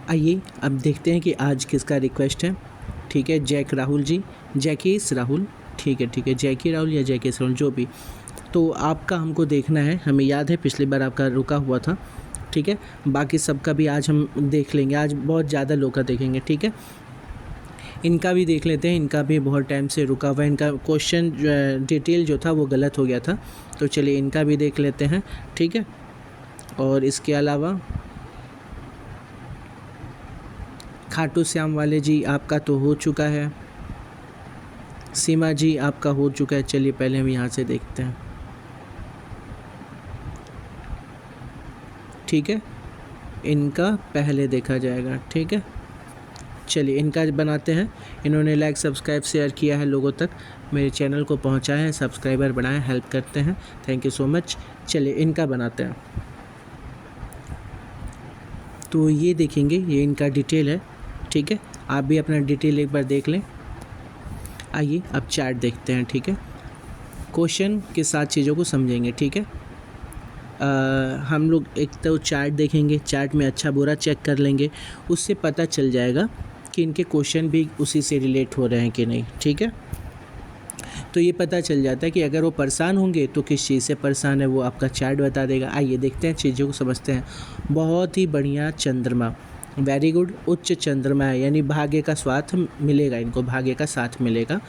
आइए अब देखते हैं कि आज किसका रिक्वेस्ट है। ठीक है, जैक राहुल जी, जैकीस राहुल, ठीक है, जैकी राहुल या जैकीस राहुल जो भी, तो आपका हमको देखना है। हमें याद है पिछली बार आपका रुका हुआ था। ठीक है, बाकी सबका भी आज हम देख लेंगे। आज बहुत ज़्यादा लोग का देखेंगे। ठीक है, इनका भी देख लेते हैं। इनका भी बहुत टाइम से रुका हुआ है। इनका क्वेश्चन डिटेल जो था वो गलत हो गया था, तो चलिए इनका भी देख लेते हैं। ठीक है, और इसके अलावा खाटू श्याम वाले जी आपका तो हो चुका है। सीमा जी आपका हो चुका है। चलिए पहले हम यहाँ से देखते हैं। ठीक है, इनका पहले देखा जाएगा। ठीक है, चलिए इनका बनाते हैं। इन्होंने लाइक सब्सक्राइब शेयर किया है, लोगों तक मेरे चैनल को पहुंचाया है, सब्सक्राइबर बनाए, हेल्प करते हैं, थैंक यू सो मच। चलिए इनका बनाते हैं। तो ये देखेंगे, ये इनका डिटेल है। ठीक है, आप भी अपना डिटेल एक बार देख लें। आइए अब चार्ट देखते हैं। ठीक है, क्वेश्चन के साथ चीज़ों को समझेंगे। ठीक है, हम लोग एक तो चार्ट देखेंगे, चार्ट में अच्छा बुरा चेक कर लेंगे, उससे पता चल जाएगा कि इनके क्वेश्चन भी उसी से रिलेट हो रहे हैं कि नहीं। ठीक है, तो ये पता चल जाता है कि अगर वो परेशान होंगे तो किस चीज़ से परेशान है, वो आपका चार्ट बता देगा। आइए देखते हैं, चीज़ों को समझते हैं। बहुत ही बढ़िया चंद्रमा, वेरी गुड, उच्च चंद्रमा है, यानी भाग्य का साथ मिलेगा इनको, भाग्य का साथ मिलेगा।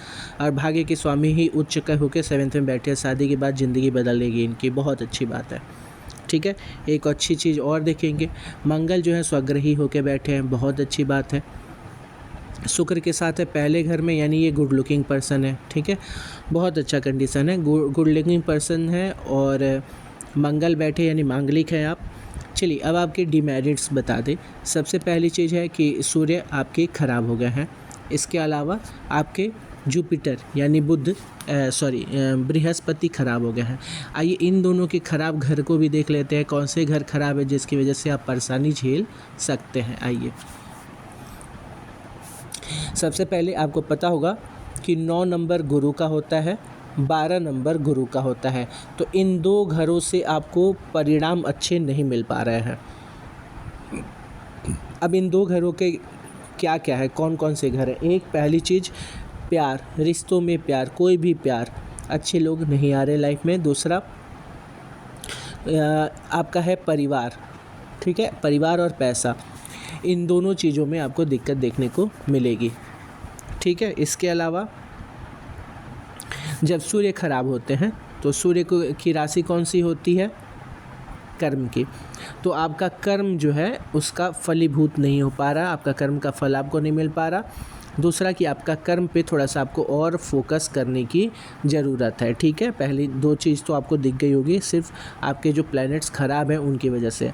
और भाग्य के स्वामी ही उच्च का होकर 7th में बैठे हैं। शादी के बाद ज़िंदगी बदलेगी इनकी, बहुत अच्छी बात है। ठीक है, एक अच्छी चीज़ और देखेंगे, मंगल जो है स्वग्रही होकर बैठे हैं, बहुत अच्छी बात है। शुक्र के साथ है पहले घर में, यानी ये गुड लुकिंग पर्सन है। ठीक है, बहुत अच्छा कंडीशन है, गुड लुकिंग पर्सन है। और मंगल बैठे यानी मांगलिक है आप। चलिए अब आपके डिमेरिट्स बता दें। सबसे पहली चीज़ है कि सूर्य आपके ख़राब हो गए हैं। इसके अलावा आपके जुपिटर यानी बुध बृहस्पति ख़राब हो गए हैं। आइए इन दोनों के ख़राब घर को भी देख लेते हैं, कौन से घर ख़राब है जिसकी वजह से आप परेशानी झेल सकते हैं। आइए सबसे पहले आपको पता होगा कि 9 नंबर गुरु का होता है, 12 नंबर गुरु का होता है। तो इन दो घरों से आपको परिणाम अच्छे नहीं मिल पा रहे हैं। अब इन दो घरों के क्या क्या है, कौन कौन से घर हैं। एक पहली चीज़ प्यार, रिश्तों में प्यार, कोई भी प्यार, अच्छे लोग नहीं आ रहे लाइफ में। दूसरा आपका है परिवार। ठीक है, परिवार और पैसा, इन दोनों चीज़ों में आपको दिक्कत देखने को मिलेगी। ठीक है, इसके अलावा जब सूर्य खराब होते हैं तो सूर्य की राशि कौन सी होती है, कर्म की। तो आपका कर्म जो है उसका फलीभूत नहीं हो पा रहा, आपका कर्म का फल आपको नहीं मिल पा रहा। दूसरा कि आपका कर्म पे थोड़ा सा आपको और फोकस करने की ज़रूरत है। ठीक है, पहली दो चीज़ तो आपको दिख गई होगी, सिर्फ आपके जो प्लैनेट्स ख़राब हैं उनकी वजह से।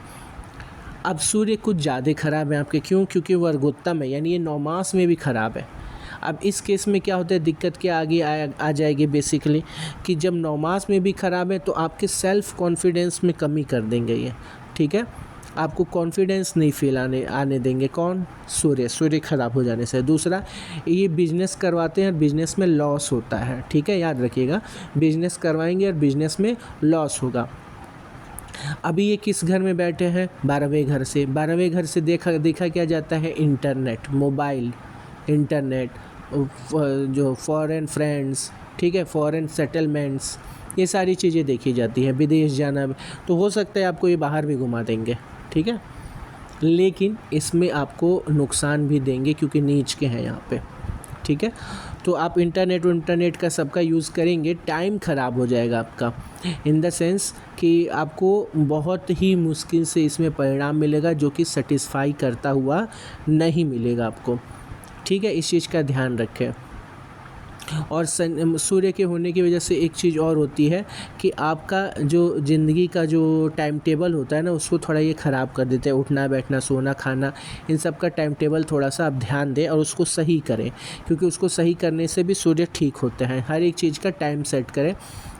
अब सूर्य कुछ ज़्यादा ख़राब है आपके, क्योंकि वो अर्गोत्तम है, यानी ये 9 मास में भी ख़राब है। अब इस केस में क्या होता है, दिक्कत क्या आगे आ जाएगी बेसिकली, कि जब 9 मास में भी ख़राब है तो आपके सेल्फ़ कॉन्फिडेंस में कमी कर देंगे ये। ठीक है, आपको कॉन्फिडेंस नहीं फील आने देंगे। कौन, सूर्य ख़राब हो जाने से। दूसरा, ये बिजनेस करवाते हैं और बिजनेस में लॉस होता है। ठीक है, याद रखिएगा, बिजनेस करवाएंगे और बिजनेस में लॉस होगा। अभी ये किस घर में बैठे हैं, 12वें घर से। 12वें घर से देखा क्या जाता है, इंटरनेट, मोबाइल, इंटरनेट, जो फॉरेन फ्रेंड्स, ठीक है, फॉरेन सेटलमेंट्स, ये सारी चीज़ें देखी जाती हैं। विदेश जाना, तो हो सकता है आपको ये बाहर भी घुमा देंगे। ठीक है, लेकिन इसमें आपको नुकसान भी देंगे क्योंकि नीच के हैं यहाँ पे। ठीक है, तो आप इंटरनेट का सबका यूज़ करेंगे, टाइम ख़राब हो जाएगा आपका, इन द सेंस कि आपको बहुत ही मुश्किल से इसमें परिणाम मिलेगा जो कि सेटिस्फाई करता हुआ नहीं मिलेगा आपको। ठीक है, इस चीज़ का ध्यान रखें। और सूर्य के होने की वजह से एक चीज़ और होती है कि आपका जो ज़िंदगी का जो टाइम टेबल होता है ना, उसको थोड़ा ये ख़राब कर देते हैं। उठना बैठना, सोना खाना, इन सब का टाइम टेबल थोड़ा सा आप ध्यान दें और उसको सही करें, क्योंकि उसको सही करने से भी सूर्य ठीक होते हैं। हर एक चीज़ का टाइम सेट करें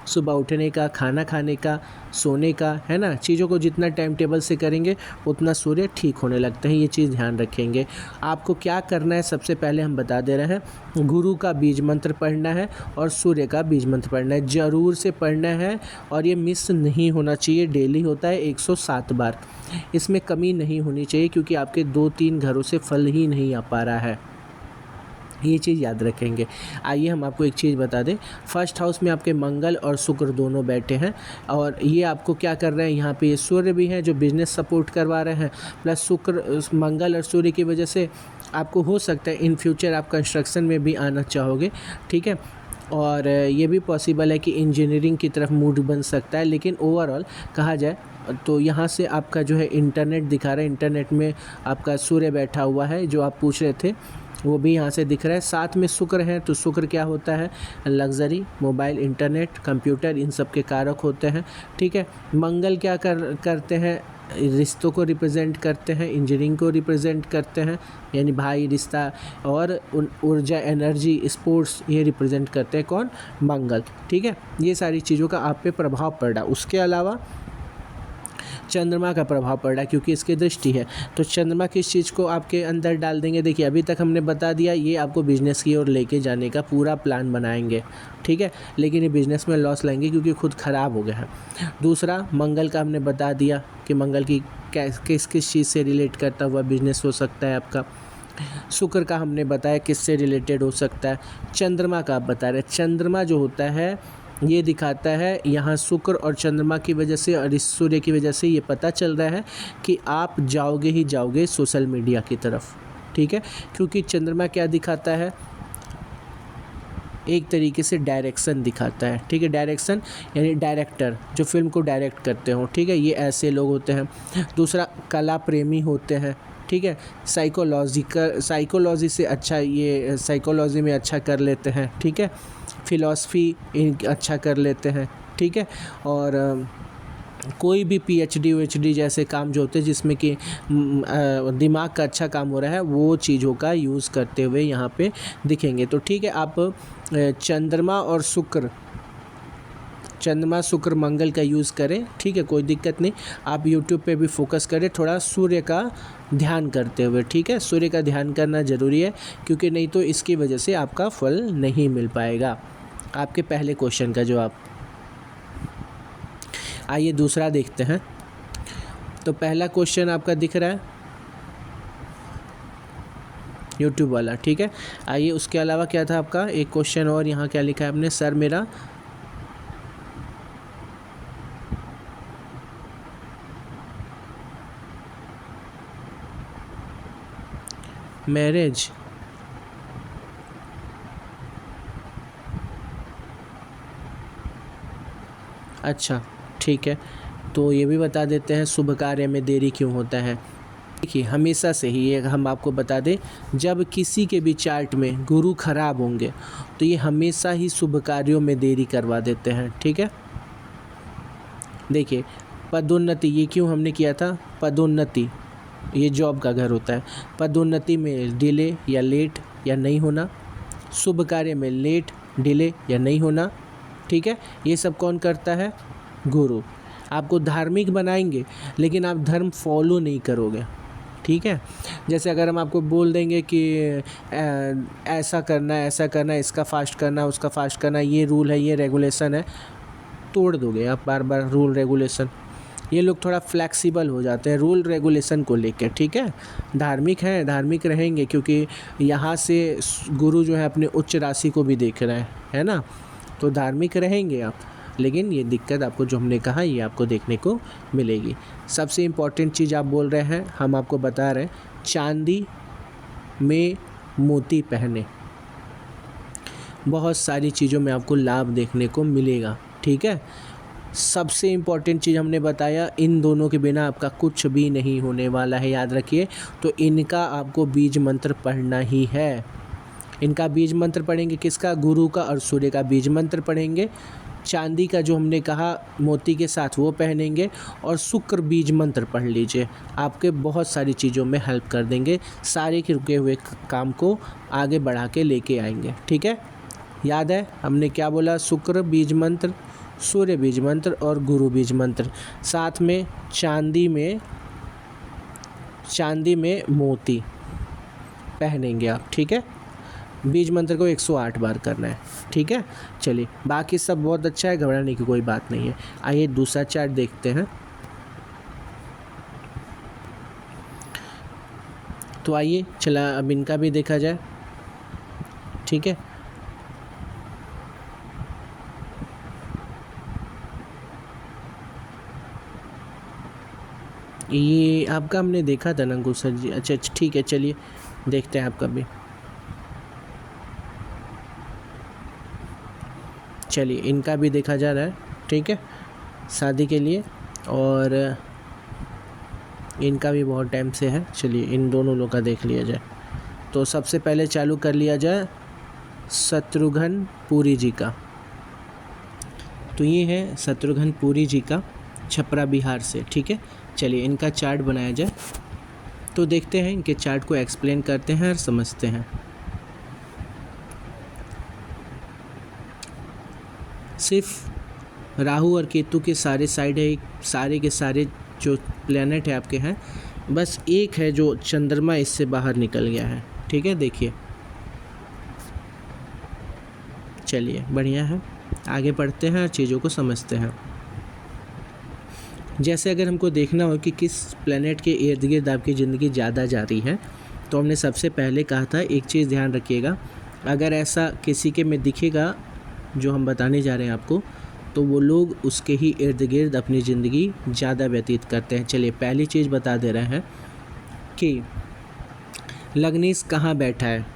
सुबह उठने का, खाना खाने का, सोने का, है ना। चीज़ों को जितना टाइम टेबल से करेंगे उतना सूर्य ठीक होने लगते हैं, ये चीज़ ध्यान रखेंगे। आपको क्या करना है, सबसे पहले हम बता दे रहे हैं, गुरु का बीज मंत्र पढ़ना है और सूर्य का बीज मंत्र पढ़ना है, ज़रूर से पढ़ना है। और ये मिस नहीं होना चाहिए, डेली होता है 107 बार, इसमें कमी नहीं होनी चाहिए, क्योंकि आपके 2-3 घरों से फल ही नहीं आ पा रहा है, ये चीज़ याद रखेंगे। आइए हम आपको एक चीज़ बता दें, फर्स्ट हाउस में आपके मंगल और शुक्र दोनों बैठे हैं, और ये आपको क्या कर रहे हैं, यहाँ पे ये सूर्य भी हैं जो बिजनेस सपोर्ट करवा रहे हैं, प्लस शुक्र, मंगल और सूर्य की वजह से आपको हो सकता है इन फ्यूचर आप कंस्ट्रक्शन में भी आना चाहोगे, ठीक है। और ये भी पॉसिबल है कि इंजीनियरिंग की तरफ मूड बन सकता है, लेकिन ओवरऑल कहा जाए तो यहाँ से आपका जो है इंटरनेट दिखा रहा है, इंटरनेट में आपका सूर्य बैठा हुआ है, जो आप पूछ रहे थे वो भी यहाँ से दिख रहा है। साथ में शुक्र है, तो शुक्र क्या होता है, लग्जरी, मोबाइल, इंटरनेट, कंप्यूटर, इन सब के कारक होते हैं, ठीक है। मंगल क्या करते हैं, रिश्तों को रिप्रेजेंट करते हैं, इंजीनियरिंग को रिप्रेजेंट करते हैं, यानी भाई, रिश्ता, और ऊर्जा, एनर्जी, स्पोर्ट्स, ये रिप्रेजेंट करते हैं कौन, मंगल, ठीक है। ये सारी चीज़ों का आप पे प्रभाव पड़ रहा है। उसके अलावा चंद्रमा का प्रभाव पड़ रहा है, क्योंकि इसकी दृष्टि है, तो चंद्रमा किस चीज़ को आपके अंदर डाल देंगे। देखिए अभी तक हमने बता दिया, ये आपको बिजनेस की ओर लेके जाने का पूरा प्लान बनाएंगे, ठीक है, लेकिन ये बिजनेस में लॉस लाएंगे क्योंकि खुद ख़राब हो गया है। दूसरा, मंगल का हमने बता दिया कि मंगल की किस किस चीज़ से रिलेट करता हुआ बिजनेस हो सकता है आपका। शुक्र का हमने बताया किससे रिलेटेड हो सकता है। चंद्रमा का आप बता रहे, चंद्रमा जो होता है ये दिखाता है, यहाँ शुक्र और चंद्रमा की वजह से और इस सूर्य की वजह से ये पता चल रहा है कि आप जाओगे ही जाओगे सोशल मीडिया की तरफ, ठीक है, क्योंकि चंद्रमा क्या दिखाता है, एक तरीके से डायरेक्शन दिखाता है, ठीक है। डायरेक्शन यानी डायरेक्टर, जो फिल्म को डायरेक्ट करते हो, ठीक है, ये ऐसे लोग होते हैं। दूसरा, कला प्रेमी होते हैं, ठीक है, साइकोलॉजी से अच्छा, ये साइकोलॉजी में अच्छा कर लेते हैं, ठीक है, फिलॉसफी अच्छा कर लेते हैं, ठीक है। और कोई भी PhD जैसे काम जो होते हैं जिसमें कि दिमाग का अच्छा काम हो रहा है, वो चीज़ों का यूज़ करते हुए यहाँ पे दिखेंगे। तो ठीक है, आप चंद्रमा और शुक्र, चंद्रमा, शुक्र, मंगल का यूज़ करें, ठीक है, कोई दिक्कत नहीं। आप YouTube पे भी फोकस करें थोड़ा सूर्य का ध्यान करते हुए, ठीक है, सूर्य का ध्यान करना ज़रूरी है, क्योंकि नहीं तो इसकी वजह से आपका फल नहीं मिल पाएगा। आपके पहले क्वेश्चन का जवाब। आइए दूसरा देखते हैं। तो पहला क्वेश्चन आपका दिख रहा है YouTube वाला, ठीक है। आइए उसके अलावा क्या था आपका एक क्वेश्चन, और यहाँ क्या लिखा है आपने, सर मेरा मैरिज अच्छा, ठीक है, तो ये भी बता देते हैं शुभ कार्य में देरी क्यों होता है। देखिए हमेशा से ही ये हम आपको बता दें, जब किसी के भी चार्ट में गुरु खराब होंगे तो ये हमेशा ही शुभ कार्यों में देरी करवा देते हैं, ठीक है। देखिए पदोन्नति, ये क्यों हमने किया था, पदोन्नति ये जॉब का घर होता है, पदोन्नति में डिले या लेट या नहीं होना, शुभ कार्य में लेट, डिले या नहीं होना, ठीक है, ये सब कौन करता है, गुरु। आपको धार्मिक बनाएंगे लेकिन आप धर्म फॉलो नहीं करोगे, ठीक है। जैसे अगर हम आपको बोल देंगे कि ऐसा करना है, ऐसा करना है, इसका फास्ट करना है, उसका फास्ट करना है, ये रूल है, ये रेगुलेशन है, तोड़ दोगे आप बार बार रूल रेगुलेशन। ये लोग थोड़ा फ्लेक्सिबल हो जाते हैं रूल रेगुलेशन को लेकर, ठीक है। धार्मिक हैं, धार्मिक रहेंगे, क्योंकि यहाँ से गुरु जो है अपने उच्च राशि को भी देख रहे हैं, है ना, तो धार्मिक रहेंगे आप, लेकिन ये दिक्कत आपको जो हमने कहा ये आपको देखने को मिलेगी। सबसे इम्पॉर्टेंट चीज़ आप बोल रहे हैं, हम आपको बता रहे हैं, चांदी में मोती पहने, बहुत सारी चीज़ों में आपको लाभ देखने को मिलेगा, ठीक है। सबसे इम्पॉर्टेंट चीज़ हमने बताया, इन दोनों के बिना आपका कुछ भी नहीं होने वाला है, याद रखिए। तो इनका आपको बीज मंत्र पढ़ना ही है। इनका बीज मंत्र पढ़ेंगे, किसका, गुरु का और सूर्य का बीज मंत्र पढ़ेंगे। चांदी का जो हमने कहा मोती के साथ वो पहनेंगे, और शुक्र बीज मंत्र पढ़ लीजिए, आपके बहुत सारी चीज़ों में हेल्प कर देंगे, सारे के रुके हुए काम को आगे बढ़ा के लेके आएंगे, ठीक है। याद है हमने क्या बोला, शुक्र बीज मंत्र, सूर्य बीज मंत्र और गुरु बीज मंत्र, साथ में चांदी में मोती पहनेंगे आप, ठीक है। बीज मंत्र को 108 बार करना है, ठीक है। चलिए, बाकी सब बहुत अच्छा है, घबराने की कोई बात नहीं है। आइए दूसरा चार्ट देखते हैं। तो आइए चला अब इनका भी देखा जाए, ठीक है। ये आपका हमने देखा था ना अंकुर सर जी, अच्छा ठीक है, चलिए देखते हैं आपका भी। चलिए इनका भी देखा जा रहा है, ठीक है, शादी के लिए, और इनका भी बहुत टाइम से है। चलिए इन दोनों लोग का देख लिया जाए। तो सबसे पहले चालू कर लिया जाए शत्रुघ्न पुरी जी का। तो ये है शत्रुघ्न पुरी जी का, छपरा बिहार से, ठीक है। चलिए इनका चार्ट बनाया जाए। तो देखते हैं, इनके चार्ट को एक्सप्लेन करते हैं और समझते हैं। सिर्फ राहु और केतु के सारे साइड है, सारे के सारे जो प्लैनेट है आपके हैं, बस एक है जो चंद्रमा इससे बाहर निकल गया है, ठीक है। देखिए, चलिए बढ़िया है, आगे बढ़ते हैं और चीज़ों को समझते हैं। जैसे अगर हमको देखना हो कि किस प्लैनेट के इर्द गिर्द आपकी ज़िंदगी ज़्यादा जा रही है, तो हमने सबसे पहले कहा था एक चीज़ ध्यान रखिएगा, अगर ऐसा किसी के में दिखेगा जो हम बताने जा रहे हैं आपको, तो वो लोग उसके ही इर्द गिर्द अपनी ज़िंदगी ज़्यादा व्यतीत करते हैं। चलिए पहली चीज़ बता दे रहे हैं कि लग्नेश कहाँ बैठा है,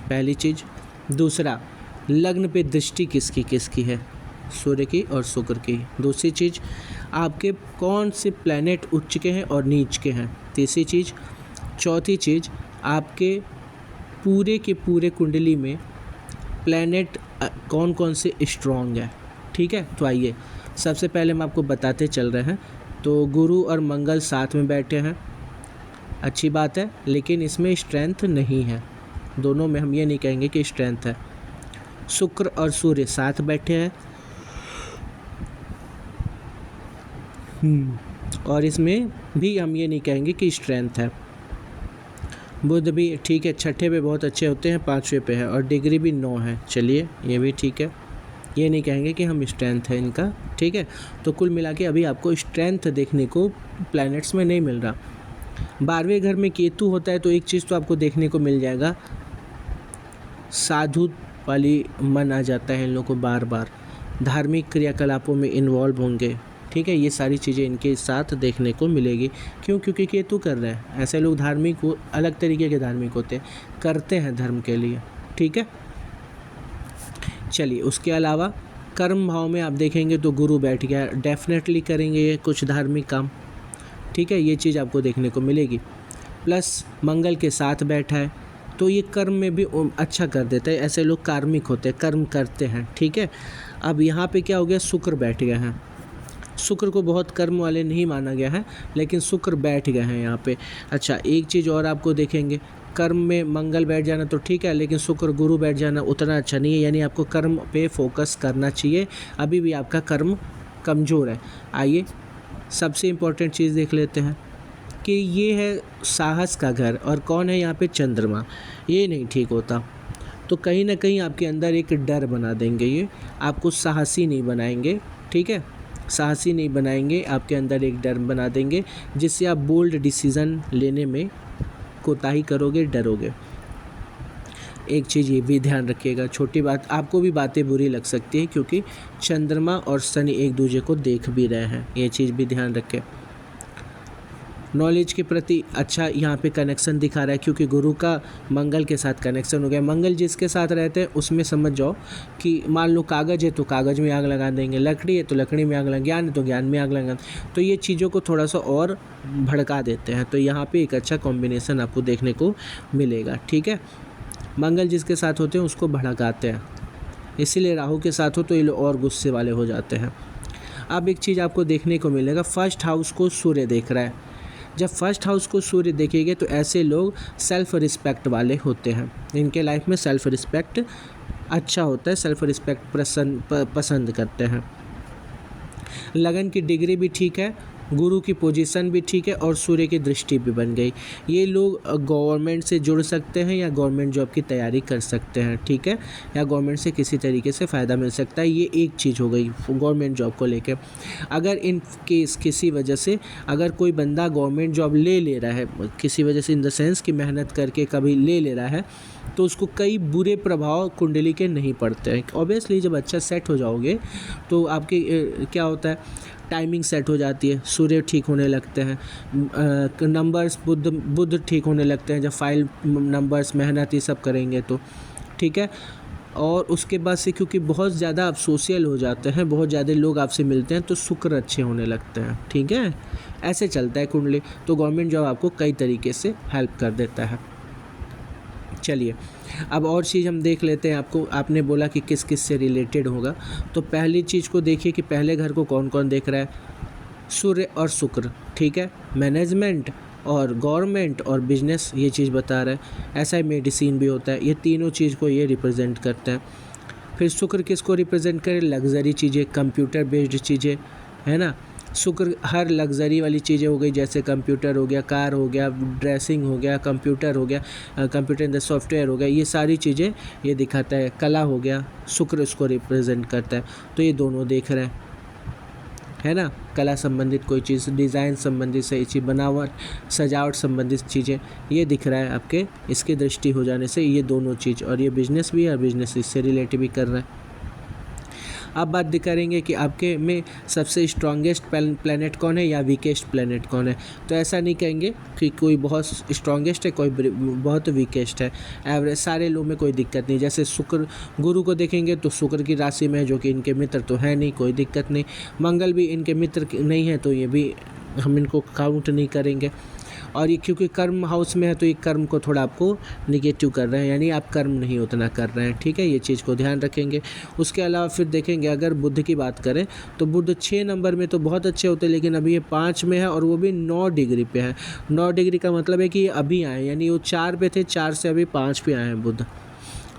पहली चीज़। दूसरा, लग्न पे दृष्टि किसकी किसकी है, सूर्य की और शुक्र की। दूसरी चीज़, आपके कौन से प्लैनेट उच्च के हैं और नीच के हैं। तीसरी चीज़। चौथी चीज़, आपके पूरे के पूरे कुंडली में प्लैनेट कौन कौन से स्ट्रॉन्ग है, ठीक है। तो आइए सबसे पहले हम आपको बताते चल रहे हैं। तो गुरु और मंगल साथ में बैठे हैं, अच्छी बात है, लेकिन इसमें स्ट्रेंथ नहीं है। दोनों में हम ये नहीं कहेंगे कि स्ट्रेंथ है। शुक्र और सूर्य साथ बैठे हैं, और इसमें भी हम ये नहीं कहेंगे कि स्ट्रेंथ है। बुध भी ठीक है, छठे पे बहुत अच्छे होते हैं, पाँचवें पे है, और डिग्री भी 9 है। चलिए ये भी ठीक है, ये नहीं कहेंगे कि हम स्ट्रेंथ है इनका, ठीक है। तो कुल मिला के अभी आपको स्ट्रेंथ देखने को प्लैनेट्स में नहीं मिल रहा। 12वें घर में केतु होता है, तो एक चीज़ तो आपको देखने को मिल जाएगा, साधु वाली मन आ जाता है इन लोगों को, बार बार धार्मिक क्रियाकलापों में इन्वॉल्व होंगे, ठीक है। ये सारी चीज़ें इनके साथ देखने को मिलेगी। क्यों? क्योंकि केतु कर रहे हैं। ऐसे लोग धार्मिक अलग तरीके के धार्मिक होते हैं, करते हैं धर्म के लिए, ठीक है। चलिए उसके अलावा कर्म भाव में आप देखेंगे तो गुरु बैठ गया, डेफिनेटली करेंगे ये कुछ धार्मिक काम, ठीक है, ये चीज़ आपको देखने को मिलेगी। प्लस मंगल के साथ बैठा है, तो ये कर्म में भी अच्छा कर देता है। ऐसे लोग कार्मिक होते हैं, कर्म करते हैं, ठीक है। अब यहाँ पे क्या हो गया, शुक्र बैठ गया है। शुक्र को बहुत कर्म वाले नहीं माना गया है, लेकिन शुक्र बैठ गए हैं यहाँ पे। अच्छा, एक चीज़ और आपको देखेंगे, कर्म में मंगल बैठ जाना तो ठीक है, लेकिन शुक्र गुरु बैठ जाना उतना अच्छा नहीं है। यानी आपको कर्म पे फोकस करना चाहिए, अभी भी आपका कर्म कमज़ोर है। आइए सबसे इम्पोर्टेंट चीज़ देख लेते हैं कि ये है साहस का घर, और कौन है यहाँ पे, चंद्रमा। ये नहीं ठीक होता, तो कहीं ना कहीं आपके अंदर एक डर बना देंगे, ये आपको साहसी नहीं बनाएंगे, ठीक है। साहसी नहीं बनाएंगे, आपके अंदर एक डर बना देंगे, जिससे आप बोल्ड डिसीज़न लेने में कोताही करोगे, डरोगे। एक चीज़ ये भी ध्यान रखिएगा, छोटी बात, आपको भी बातें बुरी लग सकती है, क्योंकि चंद्रमा और शनि एक दूसरे को देख भी रहे हैं, ये चीज़ भी ध्यान रखें। नॉलेज के प्रति अच्छा यहाँ पे कनेक्शन दिखा रहा है, क्योंकि गुरु का मंगल के साथ कनेक्शन हो गया। मंगल जिसके साथ रहते हैं उसमें समझ जाओ कि मान लो कागज़ है तो कागज़ में आग लगा देंगे, लकड़ी है तो लकड़ी में आग लगा, ज्ञान है तो ज्ञान में आग लगा, तो ये चीज़ों को थोड़ा सा और भड़का देते हैं। तो यहाँ पे एक अच्छा कॉम्बिनेशन आपको देखने को मिलेगा, ठीक है। मंगल जिसके साथ होते हैं उसको भड़काते हैं, इसीलिए राहु के साथ हो तो ये लोग और गुस्से वाले हो जाते हैं। अब एक चीज़ आपको देखने को मिलेगा, फर्स्ट हाउस को सूर्य देख रहा है। जब फर्स्ट हाउस को सूर्य देखेंगे तो ऐसे लोग सेल्फ रिस्पेक्ट वाले होते हैं, इनके लाइफ में सेल्फ रिस्पेक्ट अच्छा होता है, सेल्फ रिस्पेक्ट पसंद करते हैं। लगन की डिग्री भी ठीक है, गुरु की पोजीशन भी ठीक है और सूर्य की दृष्टि भी बन गई। ये लोग गवर्नमेंट से जुड़ सकते हैं या गवर्नमेंट जॉब की तैयारी कर सकते हैं, ठीक है, या गवर्नमेंट से किसी तरीके से फ़ायदा मिल सकता है। ये एक चीज़ हो गई गवर्नमेंट जॉब को लेकर। अगर इन केस किसी वजह से अगर कोई बंदा गवर्नमेंट जॉब ले रहा है किसी वजह से, इन द सेंस कि मेहनत करके कभी ले रहा है, तो उसको कई बुरे प्रभाव कुंडली के नहीं पड़ते हैं। ऑब्वियसली जब अच्छा सेट हो जाओगे तो आपके क्या होता है, टाइमिंग सेट हो जाती है, सूर्य ठीक होने लगते हैं, नंबर्स बुध ठीक होने लगते हैं जब फाइल नंबर्स मेहनत ये सब करेंगे तो, ठीक है। और उसके बाद से क्योंकि बहुत ज़्यादा आप सोशल हो जाते हैं, बहुत ज़्यादा लोग आपसे मिलते हैं, तो शुक्र अच्छे होने लगते हैं, ठीक है। ऐसे चलता है कुंडली। तो गवर्नमेंट जॉब आपको कई तरीके से हेल्प कर देता है। चलिए अब और चीज़ हम देख लेते हैं। आपने बोला कि किस किस से रिलेटेड होगा, तो पहली चीज़ को देखिए कि पहले घर को कौन कौन देख रहा है, सूर्य और शुक्र, ठीक है। मैनेजमेंट और गवर्नमेंट और बिजनेस ये चीज़ बता रहा है। ऐसा ही मेडिसिन भी होता है, ये तीनों चीज़ को ये रिप्रेजेंट करते हैं। फिर शुक्र किसको रिप्रेजेंट करे, लग्जरी चीज़ें, कंप्यूटर बेस्ड चीज़ें, है ना। शुक्र हर लग्जरी वाली चीज़ें हो गई, जैसे कंप्यूटर हो गया, कार हो गया, ड्रेसिंग हो गया, कंप्यूटर हो गया, कंप्यूटर इन द सॉफ्टवेयर हो गया, ये सारी चीज़ें ये दिखाता है। कला हो गया, शुक्र इसको रिप्रेजेंट करता है। तो ये दोनों देख रहे हैं, है ना। कला संबंधित कोई चीज़, डिज़ाइन संबंधित सही चीज़, बनावट सजावट संबंधित चीज़ें, ये दिख रहा है आपके इसकी दृष्टि हो जाने से, ये दोनों चीज़। और ये बिजनेस भी है, बिजनेस इससे रिलेटेड भी कर रहा है। अब बात करेंगे कि आपके में सबसे स्ट्रॉन्गेस्ट प्लैनेट कौन है या वीकेस्ट प्लैनेट कौन है। तो ऐसा नहीं कहेंगे कि कोई बहुत स्ट्रॉन्गेस्ट है, कोई बहुत वीकेस्ट है, एवरेज सारे लोग में कोई दिक्कत नहीं। जैसे शुक्र गुरु को देखेंगे तो शुक्र की राशि में है, जो कि इनके मित्र तो है नहीं, कोई दिक्कत नहीं। मंगल भी इनके मित्र नहीं है, तो ये भी हम इनको काउंट नहीं करेंगे। और ये क्योंकि कर्म हाउस में है तो ये कर्म को थोड़ा आपको निगेटिव कर रहे हैं, यानी आप कर्म नहीं उतना कर रहे हैं, ठीक है। ये चीज़ को ध्यान रखेंगे। उसके अलावा फिर देखेंगे अगर बुध की बात करें तो बुध 6 नंबर में तो बहुत अच्छे होते हैं, लेकिन अभी ये 5 में है और वो भी 9 डिग्री पे है। 9 डिग्री का मतलब है कि ये अभी आए, यानी वो 4 पे थे, 4 से अभी 5 पे आए हैं बुध।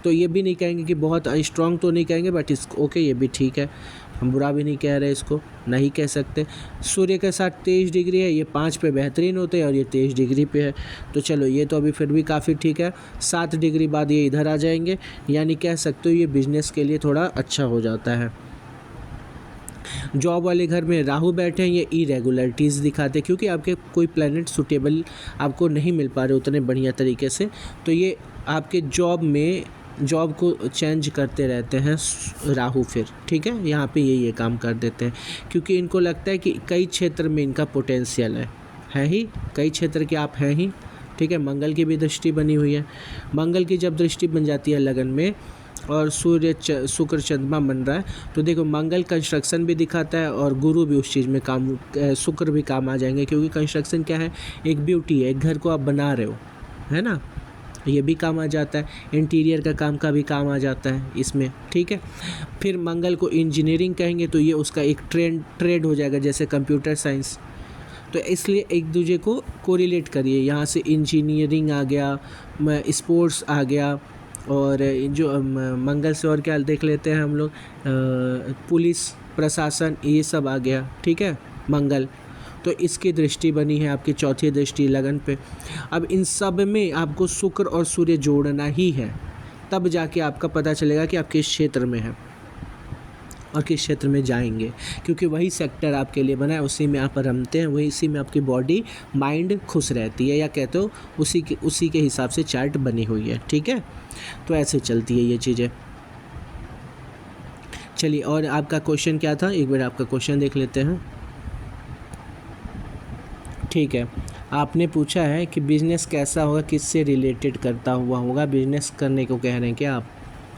तो ये भी नहीं कहेंगे कि बहुत स्ट्रॉन्ग तो नहीं कहेंगे, बट इस ओके ये भी ठीक है, हम बुरा भी नहीं कह रहे, इसको नहीं कह सकते। सूर्य के साथ 23 डिग्री है, ये 5 पे बेहतरीन होते हैं और ये 23 डिग्री पे है, तो चलो ये तो अभी फिर भी काफ़ी ठीक है। 7 डिग्री बाद ये इधर आ जाएंगे, यानी कह सकते हो ये बिजनेस के लिए थोड़ा अच्छा हो जाता है। जॉब वाले घर में राहु बैठे हैं, ये इरेगुलरिटीज़ दिखाते हैं, क्योंकि आपके कोई प्लैनेट सूटेबल आपको नहीं मिल पा रहे उतने बढ़िया तरीके से, तो ये आपके जॉब को चेंज करते रहते हैं राहु फिर, ठीक है। यहाँ पे ये काम कर देते हैं, क्योंकि इनको लगता है कि कई क्षेत्र में इनका पोटेंशियल है ही, कई क्षेत्र के आप हैं ही, ठीक है। मंगल की भी दृष्टि बनी हुई है। मंगल की जब दृष्टि बन जाती है लगन में और सूर्य शुक्र चंद्रमा बन रहा है, तो देखो मंगल कंस्ट्रक्शन भी दिखाता है और गुरु भी उस चीज़ में काम, शुक्र भी काम आ जाएंगे, क्योंकि कंस्ट्रक्शन क्या है, एक ब्यूटी है, एक घर को आप बना रहे हो, है ना, ये भी काम आ जाता है। इंटीरियर का काम का भी काम आ जाता है इसमें, ठीक है। फिर मंगल को इंजीनियरिंग कहेंगे तो ये उसका एक ट्रेड हो जाएगा, जैसे कंप्यूटर साइंस। तो इसलिए एक दूसरे को कोरिलेट करिए, यहाँ से इंजीनियरिंग आ गया, स्पोर्ट्स आ गया, और जो मंगल से और क्या देख लेते हैं हम लोग, पुलिस प्रशासन, ये सब आ गया, ठीक है, मंगल। तो इसकी दृष्टि बनी है आपकी चौथी दृष्टि लगन पे। अब इन सब में आपको शुक्र और सूर्य जोड़ना ही है, तब जाके आपका पता चलेगा कि आप किस क्षेत्र में हैं और किस क्षेत्र में जाएंगे, क्योंकि वही सेक्टर आपके लिए बना है, उसी में आप रमते हैं, वही इसी में आपकी बॉडी माइंड खुश रहती है, या कहते हो उसी के हिसाब से चार्ट बनी हुई है, ठीक है। तो ऐसे चलती है ये चीज़ें। चलिए, और आपका क्वेश्चन क्या था, एक बार आपका क्वेश्चन देख लेते हैं। ठीक है, आपने पूछा है कि बिज़नेस कैसा होगा, किससे रिलेटेड करता हुआ होगा, बिज़नेस करने को कह रहे हैं क्या आप।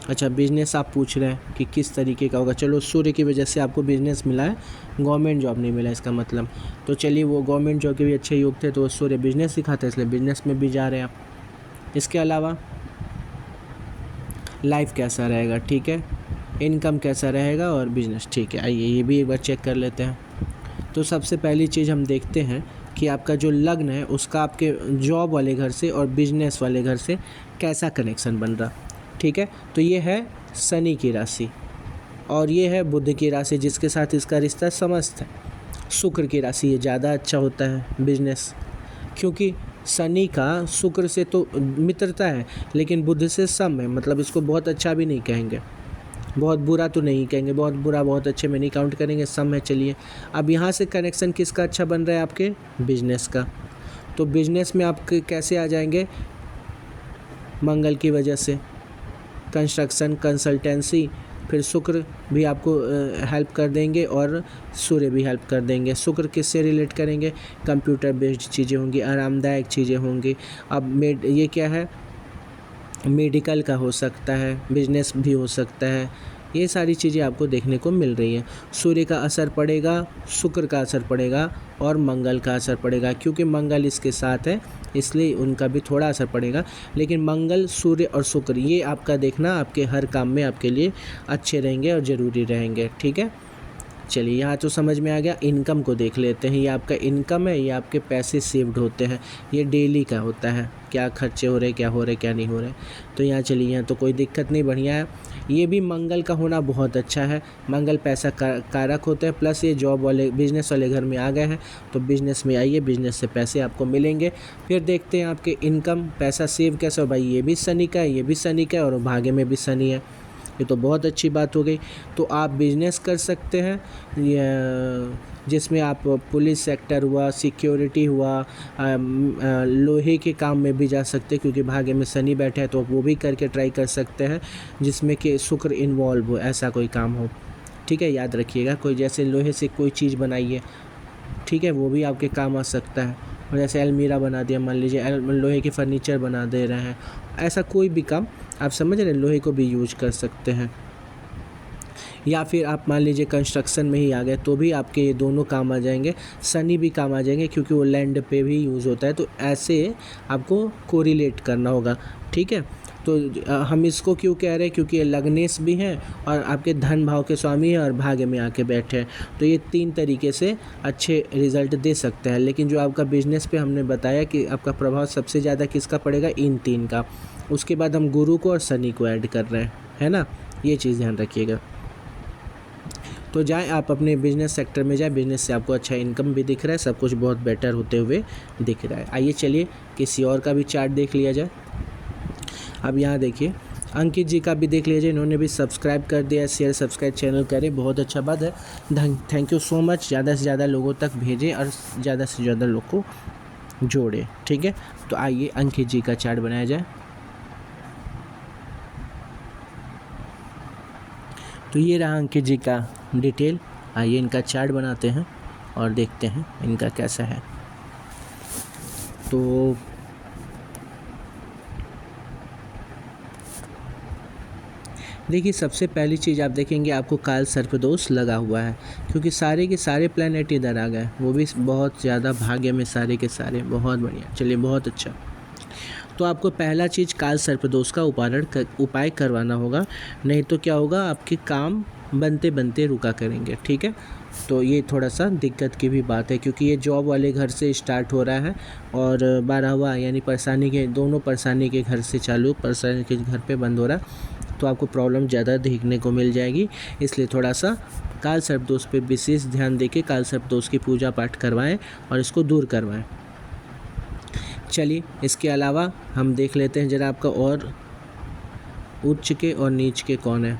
अच्छा, बिज़नेस आप पूछ रहे हैं कि किस तरीके का होगा। चलो, सूर्य की वजह से आपको बिज़नेस मिला है, गवर्नमेंट जॉब नहीं मिला इसका मतलब, तो चलिए वो गवर्नमेंट जॉब के भी अच्छे योग थे, तो वो सूर्य बिज़नेस सिखाते हैं, इसलिए बिज़नेस में भी जा रहे हैं आप। इसके अलावा लाइफ कैसा रहेगा, ठीक है, इनकम कैसा रहेगा और बिज़नेस, ठीक है। आइए ये भी एक बार चेक कर लेते हैं। तो सबसे पहली चीज़ हम देखते हैं कि आपका जो लग्न है उसका आपके जॉब वाले घर से और बिजनेस वाले घर से कैसा कनेक्शन बन रहा, ठीक है। तो ये है शनि की राशि, और ये है बुध की राशि जिसके साथ इसका रिश्ता समस्त है। शुक्र की राशि ये ज़्यादा अच्छा होता है बिजनेस, क्योंकि शनि का शुक्र से तो मित्रता है लेकिन बुध से सम है, मतलब इसको बहुत अच्छा भी नहीं कहेंगे, बहुत बुरा तो नहीं कहेंगे, बहुत बुरा बहुत अच्छे में नहीं काउंट करेंगे, सम है। चलिए अब यहाँ से कनेक्शन किसका अच्छा बन रहा है? आपके बिजनेस का। तो बिजनेस में आप कैसे आ जाएंगे? मंगल की वजह से कंस्ट्रक्शन, कंसल्टेंसी, फिर शुक्र भी आपको हेल्प कर देंगे और सूर्य भी हेल्प कर देंगे। शुक्र किससे रिलेट करेंगे? कंप्यूटर बेस्ड चीज़ें होंगी, आरामदायक चीज़ें होंगी। अब ये क्या है? मेडिकल का हो सकता है, बिजनेस भी हो सकता है, ये सारी चीज़ें आपको देखने को मिल रही हैं। सूर्य का असर पड़ेगा, शुक्र का असर पड़ेगा और मंगल का असर पड़ेगा, क्योंकि मंगल इसके साथ है इसलिए उनका भी थोड़ा असर पड़ेगा। लेकिन मंगल, सूर्य और शुक्र ये आपका देखना आपके हर काम में आपके लिए अच्छे रहेंगे और ज़रूरी रहेंगे। ठीक है, चलिए यहाँ तो समझ में आ गया। इनकम को देख लेते हैं। ये आपका इनकम है, ये आपके पैसे सेव्ड होते हैं, ये डेली का होता है, क्या खर्चे हो रहे, क्या हो रहे, क्या नहीं हो रहे। तो यहाँ चलिए, यहाँ तो कोई दिक्कत नहीं, बढ़िया है। ये भी मंगल का होना बहुत अच्छा है। मंगल पैसा कारक होते हैं, प्लस ये जॉब वाले, बिजनेस वाले घर में आ गए हैं तो बिजनेस में आइए, बिजनेस से पैसे आपको मिलेंगे। फिर देखते हैं आपके इनकम, पैसा सेव कैसे हो भाई। ये भी शनि का है, ये भी शनि का है और भाग्य में भी शनि है, ये तो बहुत अच्छी बात हो गई। तो आप बिजनेस कर सकते हैं जिसमें आप पुलिस सेक्टर हुआ, सिक्योरिटी हुआ, लोहे के काम में भी जा सकते हैं क्योंकि भाग्य में शनि बैठे हैं, तो वो भी करके ट्राई कर सकते हैं जिसमें कि शुक्र इन्वॉल्व हो, ऐसा कोई काम हो। ठीक है, याद रखिएगा। कोई जैसे लोहे से कोई चीज़ बनाइए, ठीक है, वो भी आपके काम आ सकता है। और जैसे अलमीरा बना दिया, मान लीजिए लोहे के फर्नीचर बना दे रहे हैं, ऐसा कोई भी काम आप समझ रहे हैं, लोहे को भी यूज कर सकते हैं। या फिर आप मान लीजिए कंस्ट्रक्शन में ही आ गए तो भी आपके ये दोनों काम आ जाएंगे। शनि भी काम आ जाएंगे क्योंकि वो लैंड पे भी यूज़ होता है, तो ऐसे आपको कोरिलेट करना होगा। ठीक है, तो हम इसको क्यों कह रहे हैं? क्योंकि ये लग्नेश भी हैं और आपके धन भाव के स्वामी हैं और भाग्य में आके बैठे हैं, तो ये 3 तरीके से अच्छे रिजल्ट दे सकते हैं। लेकिन जो आपका बिजनेस पे हमने बताया कि आपका प्रभाव सबसे ज़्यादा किसका पड़ेगा? इन 3 का। उसके बाद हम गुरु को और शनि को ऐड कर रहे हैं, है ना, ये चीज़ ध्यान रखिएगा। तो जाएँ आप अपने बिजनेस सेक्टर में जाएँ, बिजनेस से आपको अच्छा इनकम भी दिख रहा है, सब कुछ बहुत बेटर होते हुए दिख रहा है। आइए चलिए किसी और का भी चार्ट देख लिया जाए। अब यहाँ देखिए, अंकित जी का भी देख लीजिए, इन्होंने भी सब्सक्राइब कर दिया, शेयर सब्सक्राइब चैनल करें, बहुत अच्छा बात है। Thank you so much. ज़्यादा से ज़्यादा लोगों तक भेजें और ज़्यादा से ज़्यादा लोग को जोड़ें। ठीक है, तो आइए अंकित जी का चार्ट बनाया जाए। तो ये रहा अंकित जी का डिटेल। आइए इनका चार्ट बनाते हैं और देखते हैं इनका कैसा है। तो देखिए, सबसे पहली चीज़ आप देखेंगे आपको काल सर्पदोष लगा हुआ है, क्योंकि सारे के सारे प्लैनेट इधर आ गए, वो भी बहुत ज़्यादा भाग्य में, सारे के सारे। बहुत बढ़िया, चलिए बहुत अच्छा। तो आपको पहला चीज़ काल सर्पदोष का उपाय करवाना होगा, नहीं तो क्या होगा, आपके काम बनते बनते रुका करेंगे। ठीक है, तो ये थोड़ा सा दिक्कत की भी बात है, क्योंकि ये जॉब वाले घर से स्टार्ट हो रहा है और 12वां यानी परेशानी के दोनों परेशानी के घर से चालू, परेशानी के घर पे बंद हो रहा है, तो आपको प्रॉब्लम ज़्यादा देखने को मिल जाएगी। इसलिए थोड़ा सा काल सर्पदोष पे विशेष ध्यान देके काल सर्पदोष की पूजा पाठ करवाएं और इसको दूर करवाएं। चलिए, इसके अलावा हम देख लेते हैं जरा आपका और उच्च के और नीच के कौन है।